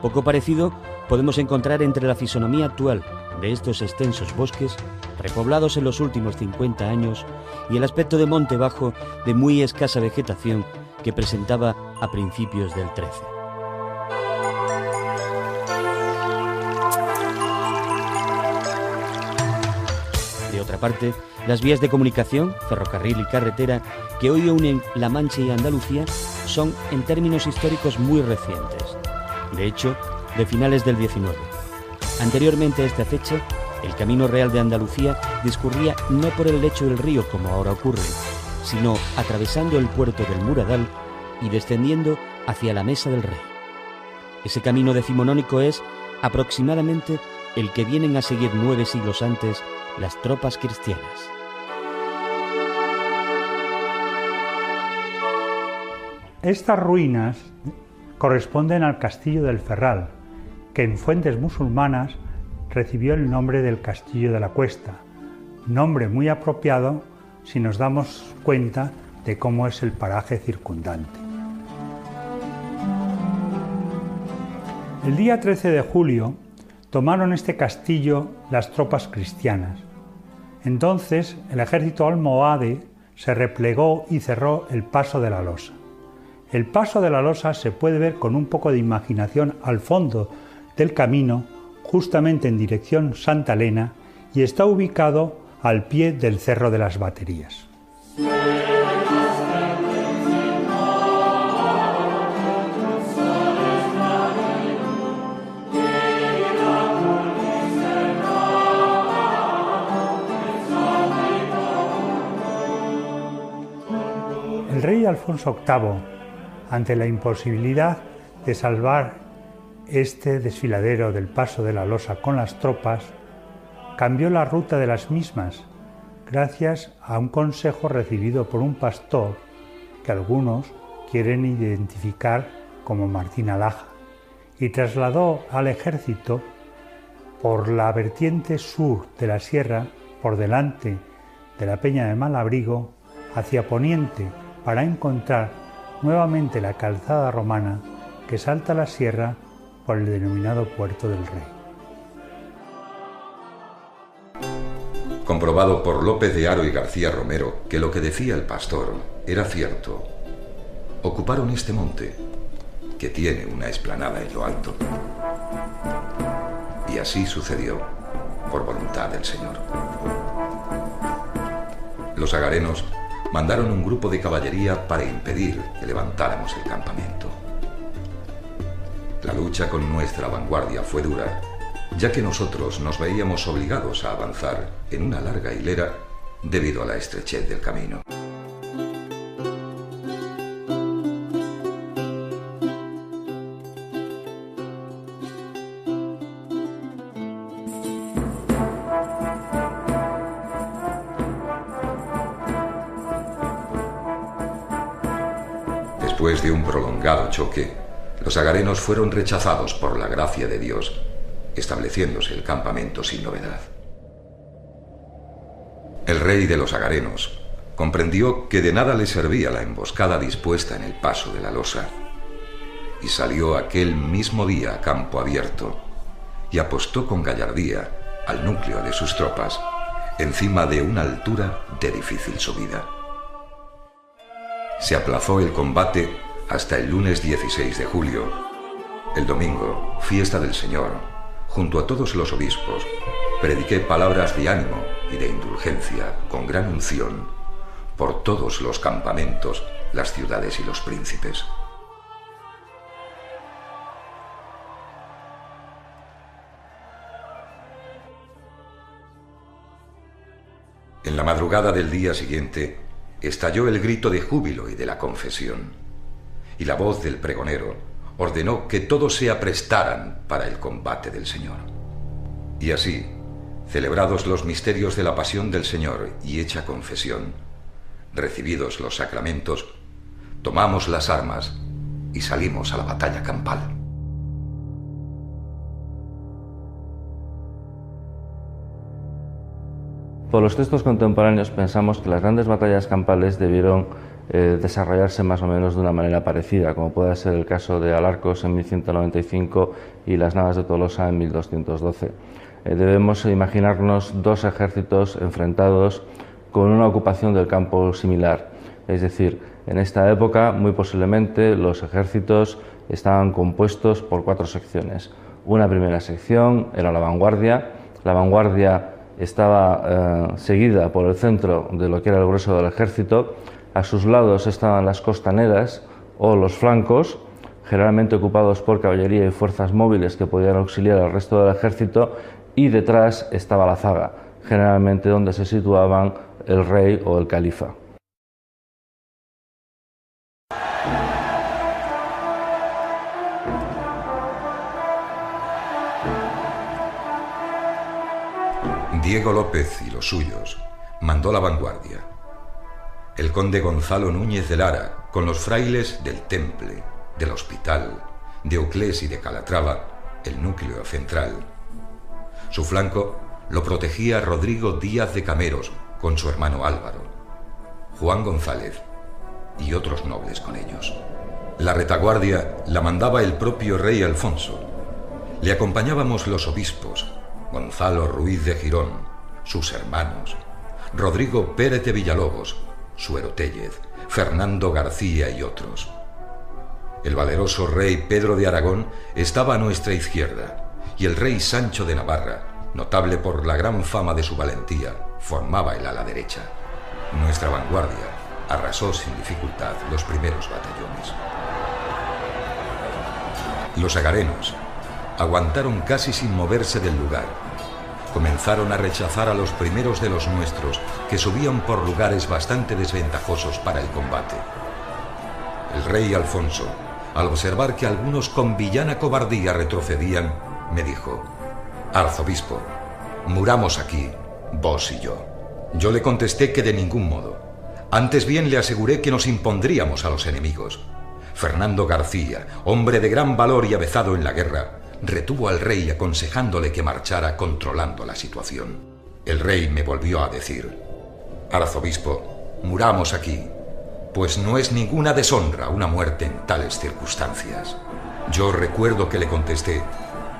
Poco parecido podemos encontrar entre la fisonomía actual de estos extensos bosques, repoblados en los últimos 50 años, y el aspecto de monte bajo de muy escasa vegetación que presentaba a principios del 13. De otra parte, las vías de comunicación, ferrocarril y carretera, que hoy unen La Mancha y Andalucía, son en términos históricos muy recientes. De hecho, de finales del 19. Anteriormente a esta fecha, el Camino Real de Andalucía discurría no por el lecho del río como ahora ocurre, sino atravesando el puerto del Muradal y descendiendo hacia la Mesa del Rey. Ese camino decimonónico es aproximadamente el que vienen a seguir 9 siglos antes las tropas cristianas.
Estas ruinas corresponden al castillo del Ferral, que en fuentes musulmanas recibió el nombre del Castillo de la Cuesta, nombre muy apropiado si nos damos cuenta de cómo es el paraje circundante. El día 13 de julio tomaron este castillo las tropas cristianas. Entonces el ejército almohade se replegó y cerró el Paso de la Losa. El Paso de la Losa se puede ver con un poco de imaginación al fondo del camino, justamente en dirección Santa Elena, y está ubicado al pie del Cerro de las Baterías. El rey Alfonso VIII, ante la imposibilidad de salvar este desfiladero del Paso de la Losa con las tropas, cambió la ruta de las mismas gracias a un consejo recibido por un pastor que algunos quieren identificar como Martín Alhaja, y trasladó al ejército por la vertiente sur de la sierra, por delante de la Peña de Malabrigo, hacia poniente, para encontrar nuevamente la calzada romana que salta la sierra por el denominado Puerto del Rey.
Comprobado por López de Haro y García Romero que lo que decía el pastor era cierto, ocuparon este monte, que tiene una explanada en lo alto. Y así sucedió, por voluntad del Señor. Los agarenos mandaron un grupo de caballería para impedir que levantáramos el campamento. La lucha con nuestra vanguardia fue dura, ya que nosotros nos veíamos obligados a avanzar en una larga hilera debido a la estrechez del camino. Después de un prolongado choque, los agarenos fueron rechazados por la gracia de Dios, estableciéndose el campamento sin novedad. El rey de los agarenos comprendió que de nada le servía la emboscada dispuesta en el paso de la losa, y salió aquel mismo día a campo abierto y apostó con gallardía al núcleo de sus tropas encima de una altura de difícil subida. Se aplazó el combate hasta el lunes 16 de julio. El domingo, fiesta del Señor, junto a todos los obispos, prediqué palabras de ánimo y de indulgencia con gran unción por todos los campamentos, las ciudades y los príncipes. En la madrugada del día siguiente estalló el grito de júbilo y de la confesión, y la voz del pregonero ordenó que todos se aprestaran para el combate del Señor. Y así, celebrados los misterios de la pasión del Señor y hecha confesión, recibidos los sacramentos, tomamos las armas y salimos a la batalla campal.
Por los textos contemporáneos pensamos que las grandes batallas campales debieron desarrollarse más o menos de una manera parecida, como puede ser el caso de Alarcos en 1195 y las Navas de Tolosa en 1212. Debemos imaginarnos dos ejércitos enfrentados con una ocupación del campo similar. Es decir, en esta época muy posiblemente los ejércitos estaban compuestos por 4 secciones. Una primera sección era la vanguardia. La vanguardia estaba seguida por el centro de lo que era el grueso del ejército. A sus lados estaban las costaneras o los flancos, generalmente ocupados por caballería y fuerzas móviles que podían auxiliar al resto del ejército, y detrás estaba la zaga, generalmente donde se situaban el rey o el califa.
Diego López y los suyos mandó la vanguardia. El conde Gonzalo Núñez de Lara, con los frailes del Temple, del Hospital, de Oclés y de Calatrava, el núcleo central. Su flanco lo protegía Rodrigo Díaz de Cameros con su hermano Álvaro, Juan González y otros nobles con ellos. La retaguardia la mandaba el propio rey Alfonso. Le acompañábamos los obispos, Gonzalo Ruiz de Girón, sus hermanos, Rodrigo Pérez de Villalobos, Suero Téllez, Fernando García y otros. El valeroso rey Pedro de Aragón estaba a nuestra izquierda, y el rey Sancho de Navarra, notable por la gran fama de su valentía, formaba el ala derecha. Nuestra vanguardia arrasó sin dificultad los primeros batallones. Los agarenos aguantaron casi sin moverse del lugar. Comenzaron a rechazar a los primeros de los nuestros, que subían por lugares bastante desventajosos para el combate. El rey Alfonso, al observar que algunos con villana cobardía retrocedían, me dijo: «Arzobispo, muramos aquí, vos y yo». Yo le contesté que de ningún modo. Antes bien le aseguré que nos impondríamos a los enemigos. Fernando García, hombre de gran valor y avezado en la guerra, retuvo al rey aconsejándole que marchara controlando la situación. El rey me volvió a decir: «Arzobispo, muramos aquí, pues no es ninguna deshonra una muerte en tales circunstancias». Yo recuerdo que le contesté: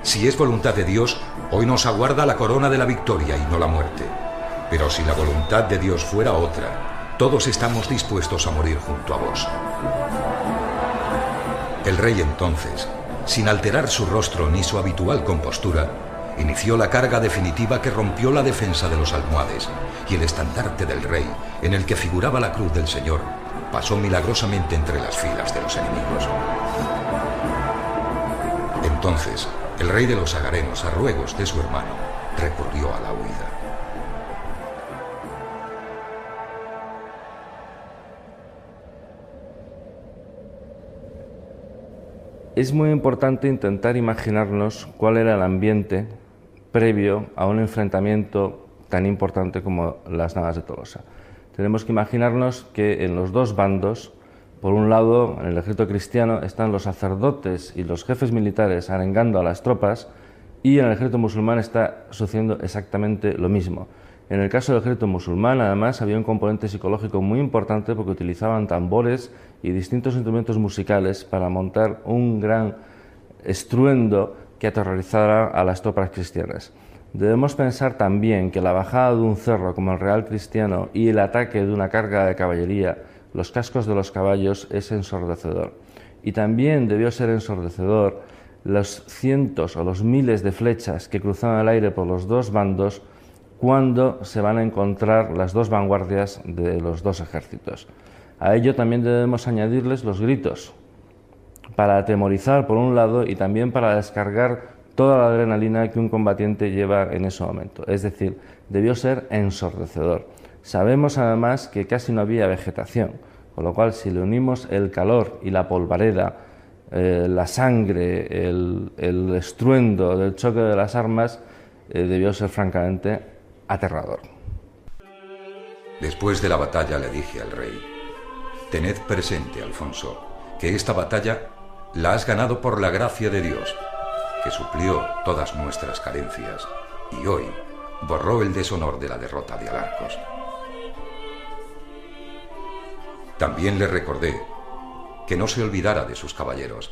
«Si es voluntad de Dios, hoy nos aguarda la corona de la victoria y no la muerte. Pero si la voluntad de Dios fuera otra, todos estamos dispuestos a morir junto a vos». El rey entonces, sin alterar su rostro ni su habitual compostura, inició la carga definitiva que rompió la defensa de los almohades, y el estandarte del rey, en el que figuraba la cruz del Señor, pasó milagrosamente entre las filas de los enemigos. Entonces, el rey de los agarenos, a ruegos de su hermano, recurrió a la huida.
Es muy importante intentar imaginarnos cuál era el ambiente previo a un enfrentamiento tan importante como las Navas de Tolosa. Tenemos que imaginarnos que en los dos bandos, por un lado, en el ejército cristiano, están los sacerdotes y los jefes militares arengando a las tropas, y en el ejército musulmán está sucediendo exactamente lo mismo. En el caso del ejército musulmán, además, había un componente psicológico muy importante porque utilizaban tambores y distintos instrumentos musicales para montar un gran estruendo que aterrorizara a las tropas cristianas. Debemos pensar también que la bajada de un cerro como el Real Cristiano y el ataque de una carga de caballería, los cascos de los caballos, es ensordecedor. Y también debió ser ensordecedor los cientos o los miles de flechas que cruzaban el aire por los dos bandos cuando se van a encontrar las dos vanguardias de los dos ejércitos. A ello también debemos añadirles los gritos, para atemorizar por un lado y también para descargar toda la adrenalina que un combatiente lleva en ese momento. Es decir, debió ser ensordecedor. Sabemos además que casi no había vegetación, con lo cual si le unimos el calor y la polvareda, la sangre, el estruendo del choque de las armas, debió ser francamente aterrador.
Después de la batalla le dije al rey: tened presente, Alfonso, que esta batalla la has ganado por la gracia de Dios, que suplió todas nuestras carencias y hoy borró el deshonor de la derrota de Alarcos. También le recordé que no se olvidara de sus caballeros,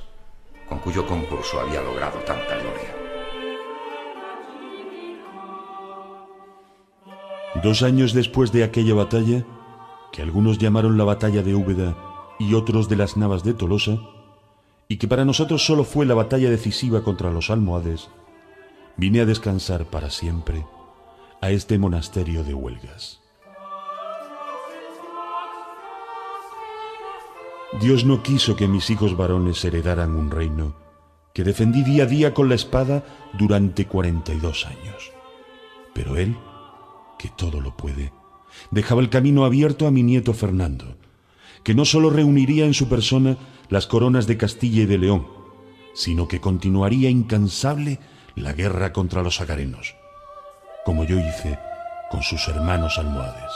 con cuyo concurso había logrado tanta gloria.
2 años después de aquella batalla, que algunos llamaron la batalla de Úbeda y otros de las Navas de Tolosa, y que para nosotros solo fue la batalla decisiva contra los almohades, vine a descansar para siempre a este monasterio de Huelgas. Dios no quiso que mis hijos varones heredaran un reino que defendí día a día con la espada durante 42 años. Pero Él, que todo lo puede, dejaba el camino abierto a mi nieto Fernando, que no solo reuniría en su persona las coronas de Castilla y de León, sino que continuaría incansable la guerra contra los agarenos, como yo hice con sus hermanos almohades.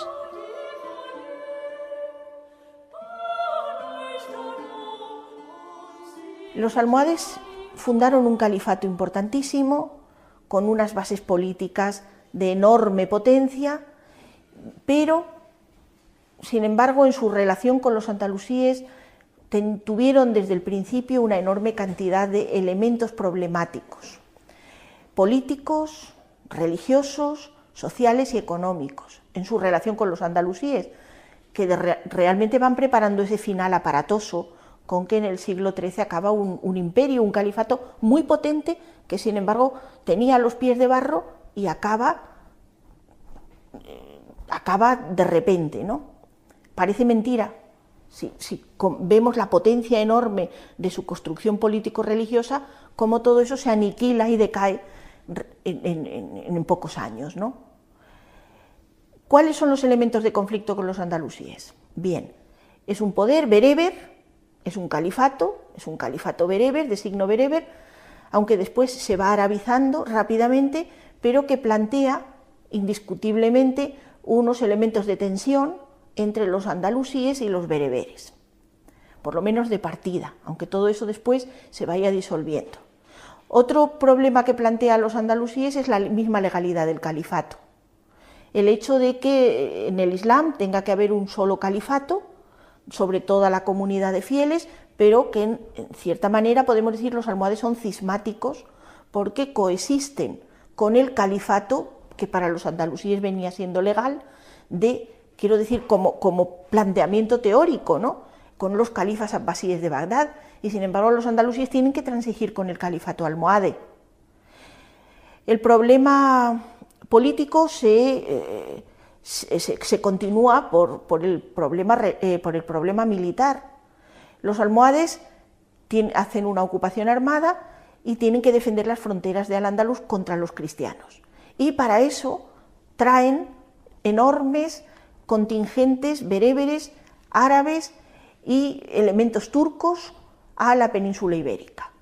Los almohades fundaron un califato importantísimo, con unas bases políticas de enorme potencia, pero, sin embargo, en su relación con los andalusíes tuvieron desde el principio una enorme cantidad de elementos problemáticos, políticos, religiosos, sociales y económicos, en su relación con los andalusíes, que realmente van preparando ese final aparatoso con que en el siglo XIII acaba un imperio, un califato muy potente, que sin embargo tenía los pies de barro y acaba de repente, ¿no? Parece mentira. Si vemos la potencia enorme de su construcción político-religiosa, cómo todo eso se aniquila y decae en pocos años, ¿no? ¿Cuáles son los elementos de conflicto con los andalusíes? Bien, es un poder bereber, es un califato bereber, de signo bereber, aunque después se va arabizando rápidamente, pero que plantea indiscutiblemente unos elementos de tensión entre los andalusíes y los bereberes, por lo menos de partida, aunque todo eso después se vaya disolviendo. Otro problema que plantea los andalusíes es la misma legalidad del califato. El hecho de que en el Islam tenga que haber un solo califato sobre toda la comunidad de fieles, pero que en cierta manera podemos decir los almohades son cismáticos porque coexisten con el califato que para los andalusíes venía siendo legal, quiero decir, como planteamiento teórico, ¿no?, con los califas abbasíes de Bagdad, y sin embargo los andalusíes tienen que transigir con el califato almohade. El problema político se continúa por el problema militar. Los almohades hacen una ocupación armada y tienen que defender las fronteras de Al-Ándalus contra los cristianos. Y para eso traen enormes contingentes bereberes, árabes y elementos turcos a la península ibérica.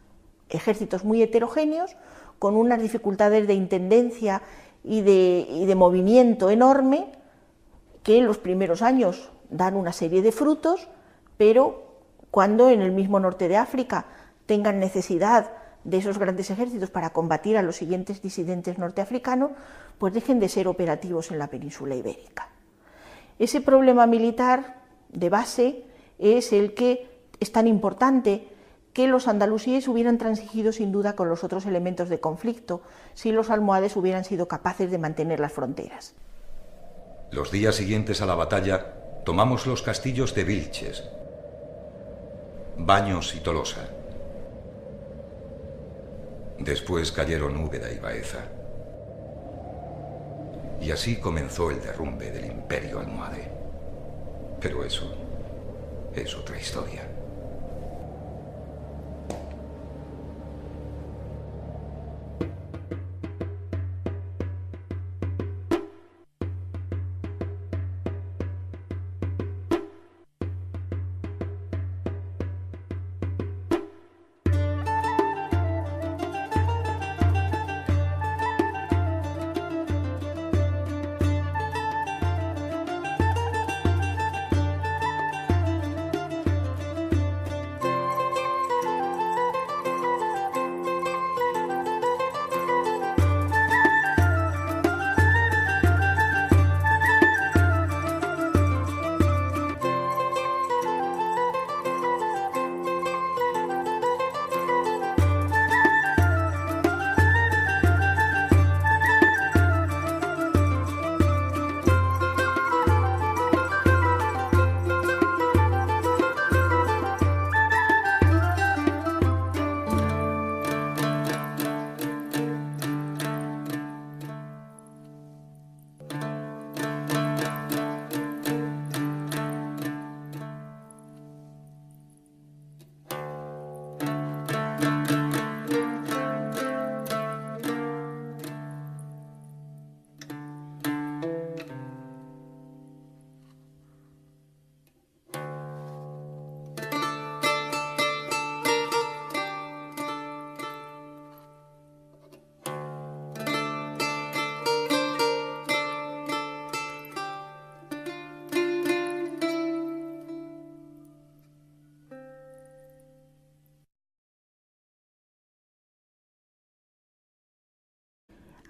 Ejércitos muy heterogéneos, con unas dificultades de intendencia y de movimiento enorme, que en los primeros años dan una serie de frutos, pero cuando en el mismo norte de África tengan necesidad de esos grandes ejércitos para combatir a los siguientes disidentes norteafricanos, pues dejen de ser operativos en la península ibérica. Ese problema militar de base es el que es tan importante que los andalusíes hubieran transigido sin duda con los otros elementos de conflicto si los almohades hubieran sido capaces de mantener las fronteras.
Los días siguientes a la batalla tomamos los castillos de Vilches, Baños y Tolosa. Después cayeron Úbeda y Baeza. Y así comenzó el derrumbe del imperio almohade. Pero eso es otra historia.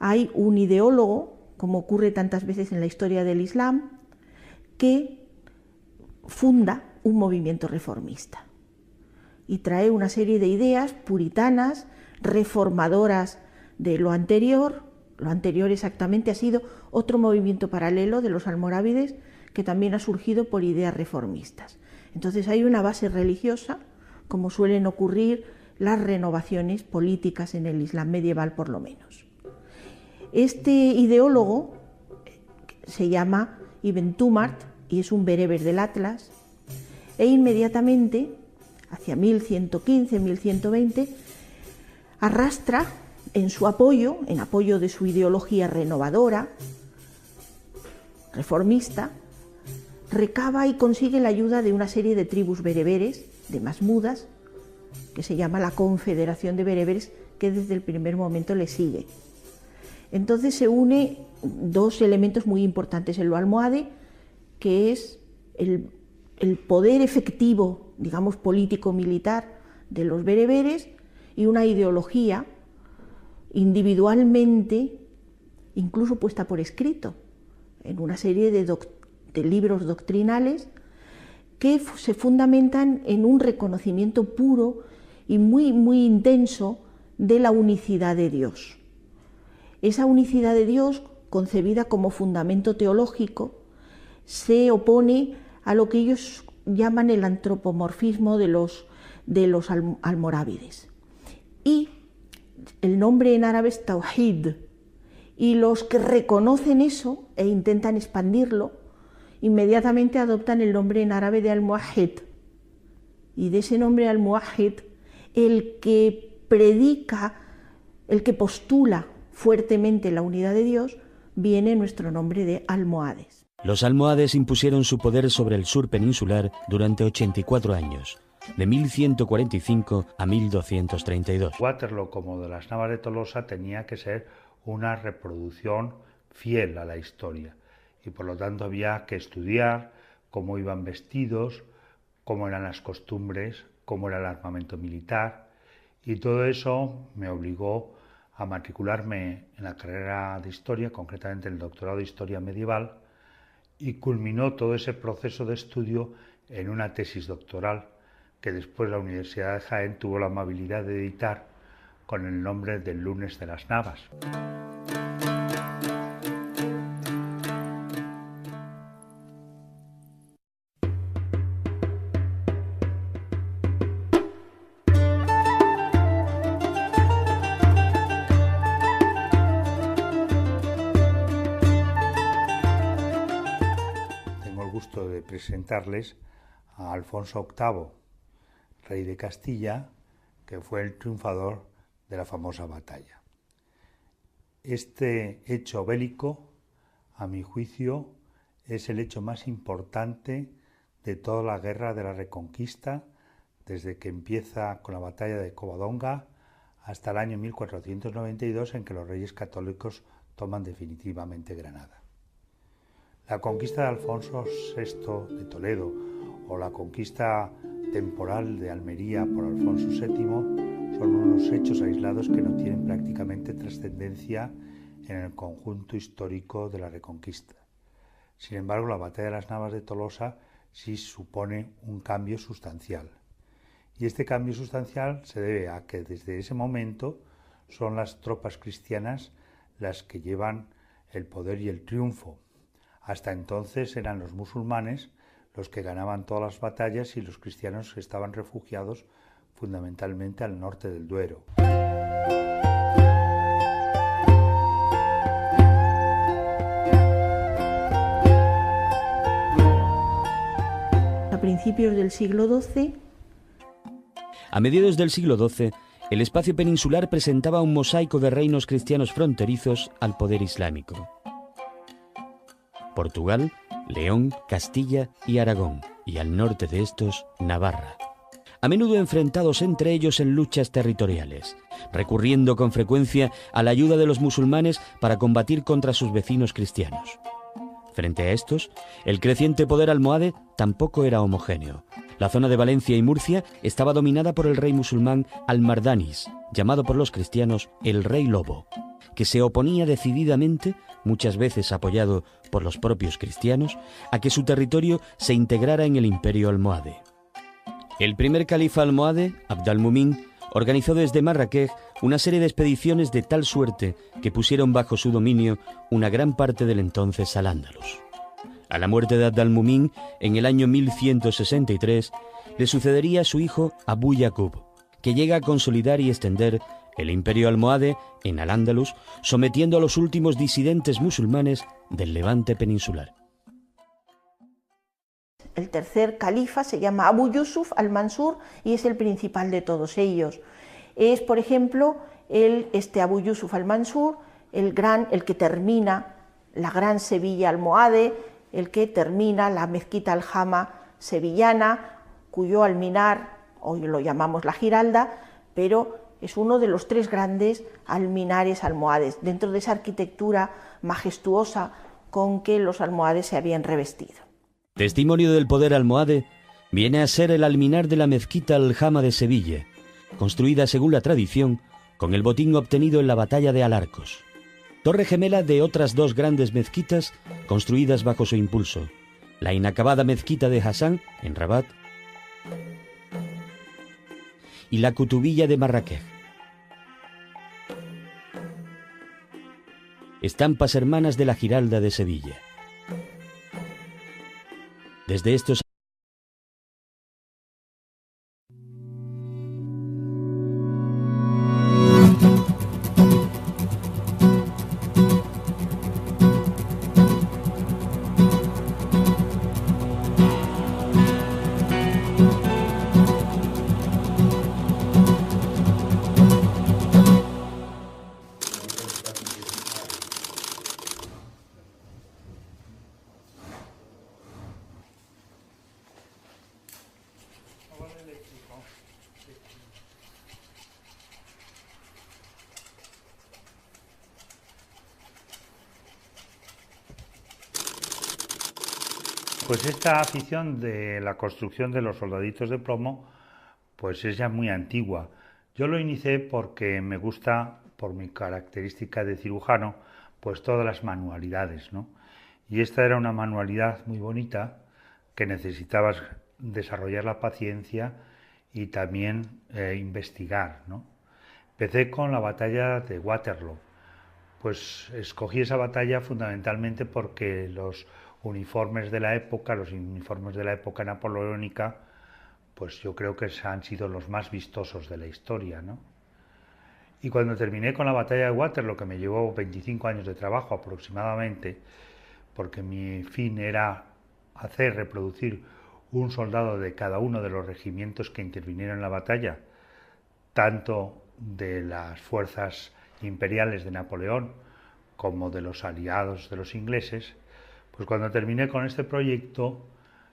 Hay un ideólogo, como ocurre tantas veces en la historia del Islam, que funda un movimiento reformista y trae una serie de ideas puritanas, reformadoras de lo anterior. Lo anterior exactamente ha sido otro movimiento paralelo de los almorávides que también ha surgido por ideas reformistas. Entonces hay una base religiosa, como suelen ocurrir las renovaciones políticas en el Islam medieval por lo menos. Este ideólogo se llama Ibn Tumart y es un bereber del Atlas, e inmediatamente, hacia 1115-1120, arrastra en su apoyo, en apoyo de su ideología renovadora, reformista, recaba y consigue la ayuda de una serie de tribus bereberes, de masmudas, que se llama la Confederación de Bereberes, que desde el primer momento le sigue. Entonces se une dos elementos muy importantes en lo almohade, que es el poder efectivo, digamos, político-militar de los bereberes y una ideología individualmente, incluso puesta por escrito, en una serie de libros doctrinales que se fundamentan en un reconocimiento puro y muy, muy intenso de la unicidad de Dios. Esa unicidad de Dios, concebida como fundamento teológico, se opone a lo que ellos llaman el antropomorfismo de los almorávides. Y el nombre en árabe es Tawhid, y los que reconocen eso e intentan expandirlo, inmediatamente adoptan el nombre en árabe de Al-Muwahhid. Y de ese nombre Al-Muwahhid, el que predica, el que postula fuertemente la unidad de Dios, viene nuestro nombre de almohades.
Los almohades impusieron su poder sobre el sur peninsular durante 84 años, de 1145 a 1232.
Waterloo, como de las Navas de Tolosa, tenía que ser una reproducción fiel a la historia y por lo tanto había que estudiar cómo iban vestidos, cómo eran las costumbres, cómo era el armamento militar Y todo eso me obligó a matricularme en la carrera de Historia, concretamente en el doctorado de Historia Medieval, y culminó todo ese proceso de estudio en una tesis doctoral que después la Universidad de Jaén tuvo la amabilidad de editar con el nombre del Lunes de las Navas. Tengo el gusto de presentarles a Alfonso VIII, rey de Castilla, que fue el triunfador de la famosa batalla. Este hecho bélico, a mi juicio, es el hecho más importante de toda la guerra de la Reconquista, desde que empieza con la batalla de Covadonga hasta el año 1492, en que los reyes católicos toman definitivamente Granada. La conquista de Alfonso VI de Toledo o la conquista temporal de Almería por Alfonso VII son unos hechos aislados que no tienen prácticamente trascendencia en el conjunto histórico de la Reconquista. Sin embargo, la batalla de las Navas de Tolosa sí supone un cambio sustancial. Y este cambio sustancial se debe a que desde ese momento son las tropas cristianas las que llevan el poder y el triunfo. Hasta entonces eran los musulmanes los que ganaban todas las batallas y los cristianos estaban refugiados fundamentalmente al norte del Duero.
A principios del siglo XII.
A mediados del siglo XII, el espacio peninsular presentaba un mosaico de reinos cristianos fronterizos al poder islámico. Portugal, León, Castilla y Aragón, y al norte de estos, Navarra, a menudo enfrentados entre ellos en luchas territoriales, recurriendo con frecuencia a la ayuda de los musulmanes para combatir contra sus vecinos cristianos. Frente a estos, el creciente poder almohade tampoco era homogéneo. La zona de Valencia y Murcia estaba dominada por el rey musulmán Almardanis, llamado por los cristianos el Rey Lobo, que se oponía decididamente, muchas veces apoyado por los propios cristianos, a que su territorio se integrara en el imperio almohade. El primer califa almohade, Abd al-Mumin, organizó desde Marrakech una serie de expediciones de tal suerte que pusieron bajo su dominio una gran parte del entonces Al-Ándalus. A la muerte de Abd al-Mumin, en el año 1163, le sucedería su hijo Abu Yaqub, que llega a consolidar y extender el imperio almohade en Al-Ándalus, sometiendo a los últimos disidentes musulmanes del Levante peninsular.
El tercer califa se llama Abu Yusuf al-Mansur y es el principal de todos ellos. Es, por ejemplo, este Abu Yusuf al-Mansur, el que termina la gran Sevilla almohade, el que termina la mezquita al-Jama sevillana, cuyo alminar, hoy lo llamamos la Giralda, pero es uno de los tres grandes alminares almohades, dentro de esa arquitectura majestuosa con que los almohades se habían revestido.
Testimonio del poder almohade viene a ser el alminar de la mezquita al-Jama de Sevilla, construida según la tradición con el botín obtenido en la batalla de Alarcos. Torre gemela de otras dos grandes mezquitas construidas bajo su impulso, la inacabada mezquita de Hassan, en Rabat, y la Kutubilla de Marrakech. Estampas hermanas de la Giralda de Sevilla. Desde estos
Pues esta afición de la construcción de los soldaditos de plomo pues es ya muy antigua. Yo lo inicié porque me gusta, por mi característica de cirujano, pues todas las manualidades, ¿no? Y esta era una manualidad muy bonita que necesitabas desarrollar la paciencia y también investigar, ¿no? Empecé con la batalla de Waterloo. Pues escogí esa batalla fundamentalmente porque los uniformes de la época napoleónica, pues yo creo que han sido los más vistosos de la historia, ¿no? Y cuando terminé con la batalla de Waterloo, que me llevó 25 años de trabajo aproximadamente, porque mi fin era reproducir un soldado de cada uno de los regimientos que intervinieron en la batalla, tanto de las fuerzas imperiales de Napoleón como de los aliados de los ingleses, pues cuando terminé con este proyecto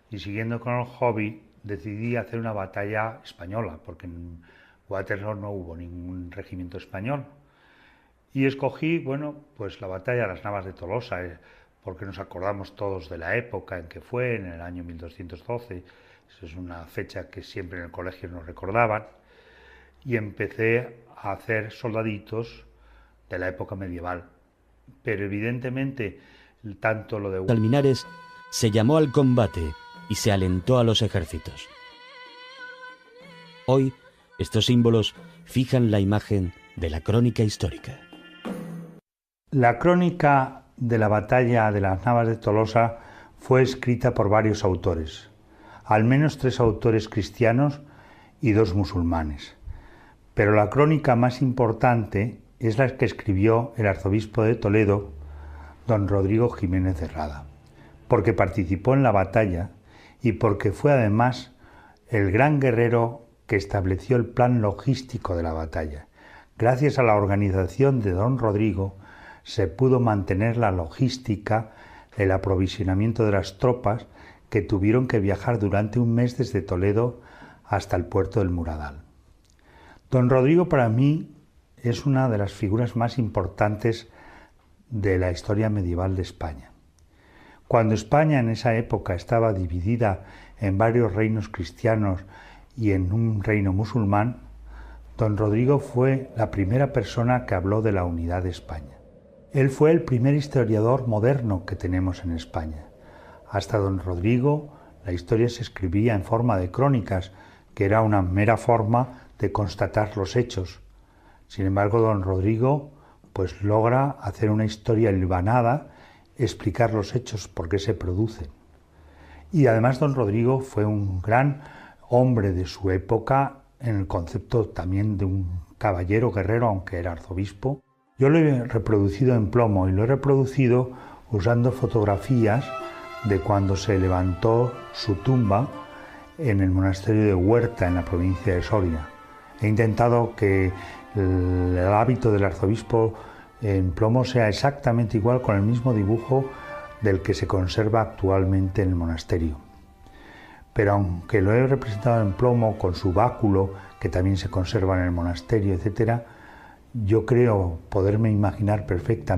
y siguiendo con el hobby, decidí hacer una batalla española, porque en Waterloo no hubo ningún regimiento español. Y escogí, bueno, pues la batalla de las Navas de Tolosa, porque nos acordamos todos de la época en que fue, en el año 1212, eso es una fecha que siempre en el colegio nos recordaban, y empecé a hacer soldaditos de la época medieval. Pero evidentemente, tanto lo de
Alminares se llamó al combate y se alentó a los ejércitos. Hoy, estos símbolos fijan la imagen de la crónica histórica.
La crónica de la batalla de las Navas de Tolosa fue escrita por varios autores, al menos 3 autores cristianos y 2 musulmanes. Pero la crónica más importante es la que escribió el arzobispo de Toledo, don Rodrigo Jiménez de Rada, porque participó en la batalla y porque fue además el gran guerrero que estableció el plan logístico de la batalla. Gracias a la organización de don Rodrigo se pudo mantener la logística, el aprovisionamiento de las tropas que tuvieron que viajar durante un mes desde Toledo hasta el puerto del Muradal. Don Rodrigo para mí es una de las figuras más importantes de la historia medieval de España. Cuando España en esa época estaba dividida en varios reinos cristianos y en un reino musulmán, don Rodrigo fue la primera persona que habló de la unidad de España. Él fue el primer historiador moderno que tenemos en España. Hasta don Rodrigo la historia se escribía en forma de crónicas, que era una mera forma de constatar los hechos. Sin embargo, don Rodrigo pues logra hacer una historia hilvanada, explicar los hechos por qué se producen. Y además don Rodrigo fue un gran hombre de su época en el concepto también de un caballero guerrero, aunque era arzobispo. Yo lo he reproducido en plomo y lo he reproducido usando fotografías de cuando se levantó su tumba en el monasterio de Huerta, en la provincia de Soria. He intentado que el hábito del arzobispo en plomo sea exactamente igual, con el mismo dibujo del que se conserva actualmente en el monasterio. Pero aunque lo he representado en plomo con su báculo, que también se conserva en el monasterio, etc., yo creo poderme imaginar perfectamente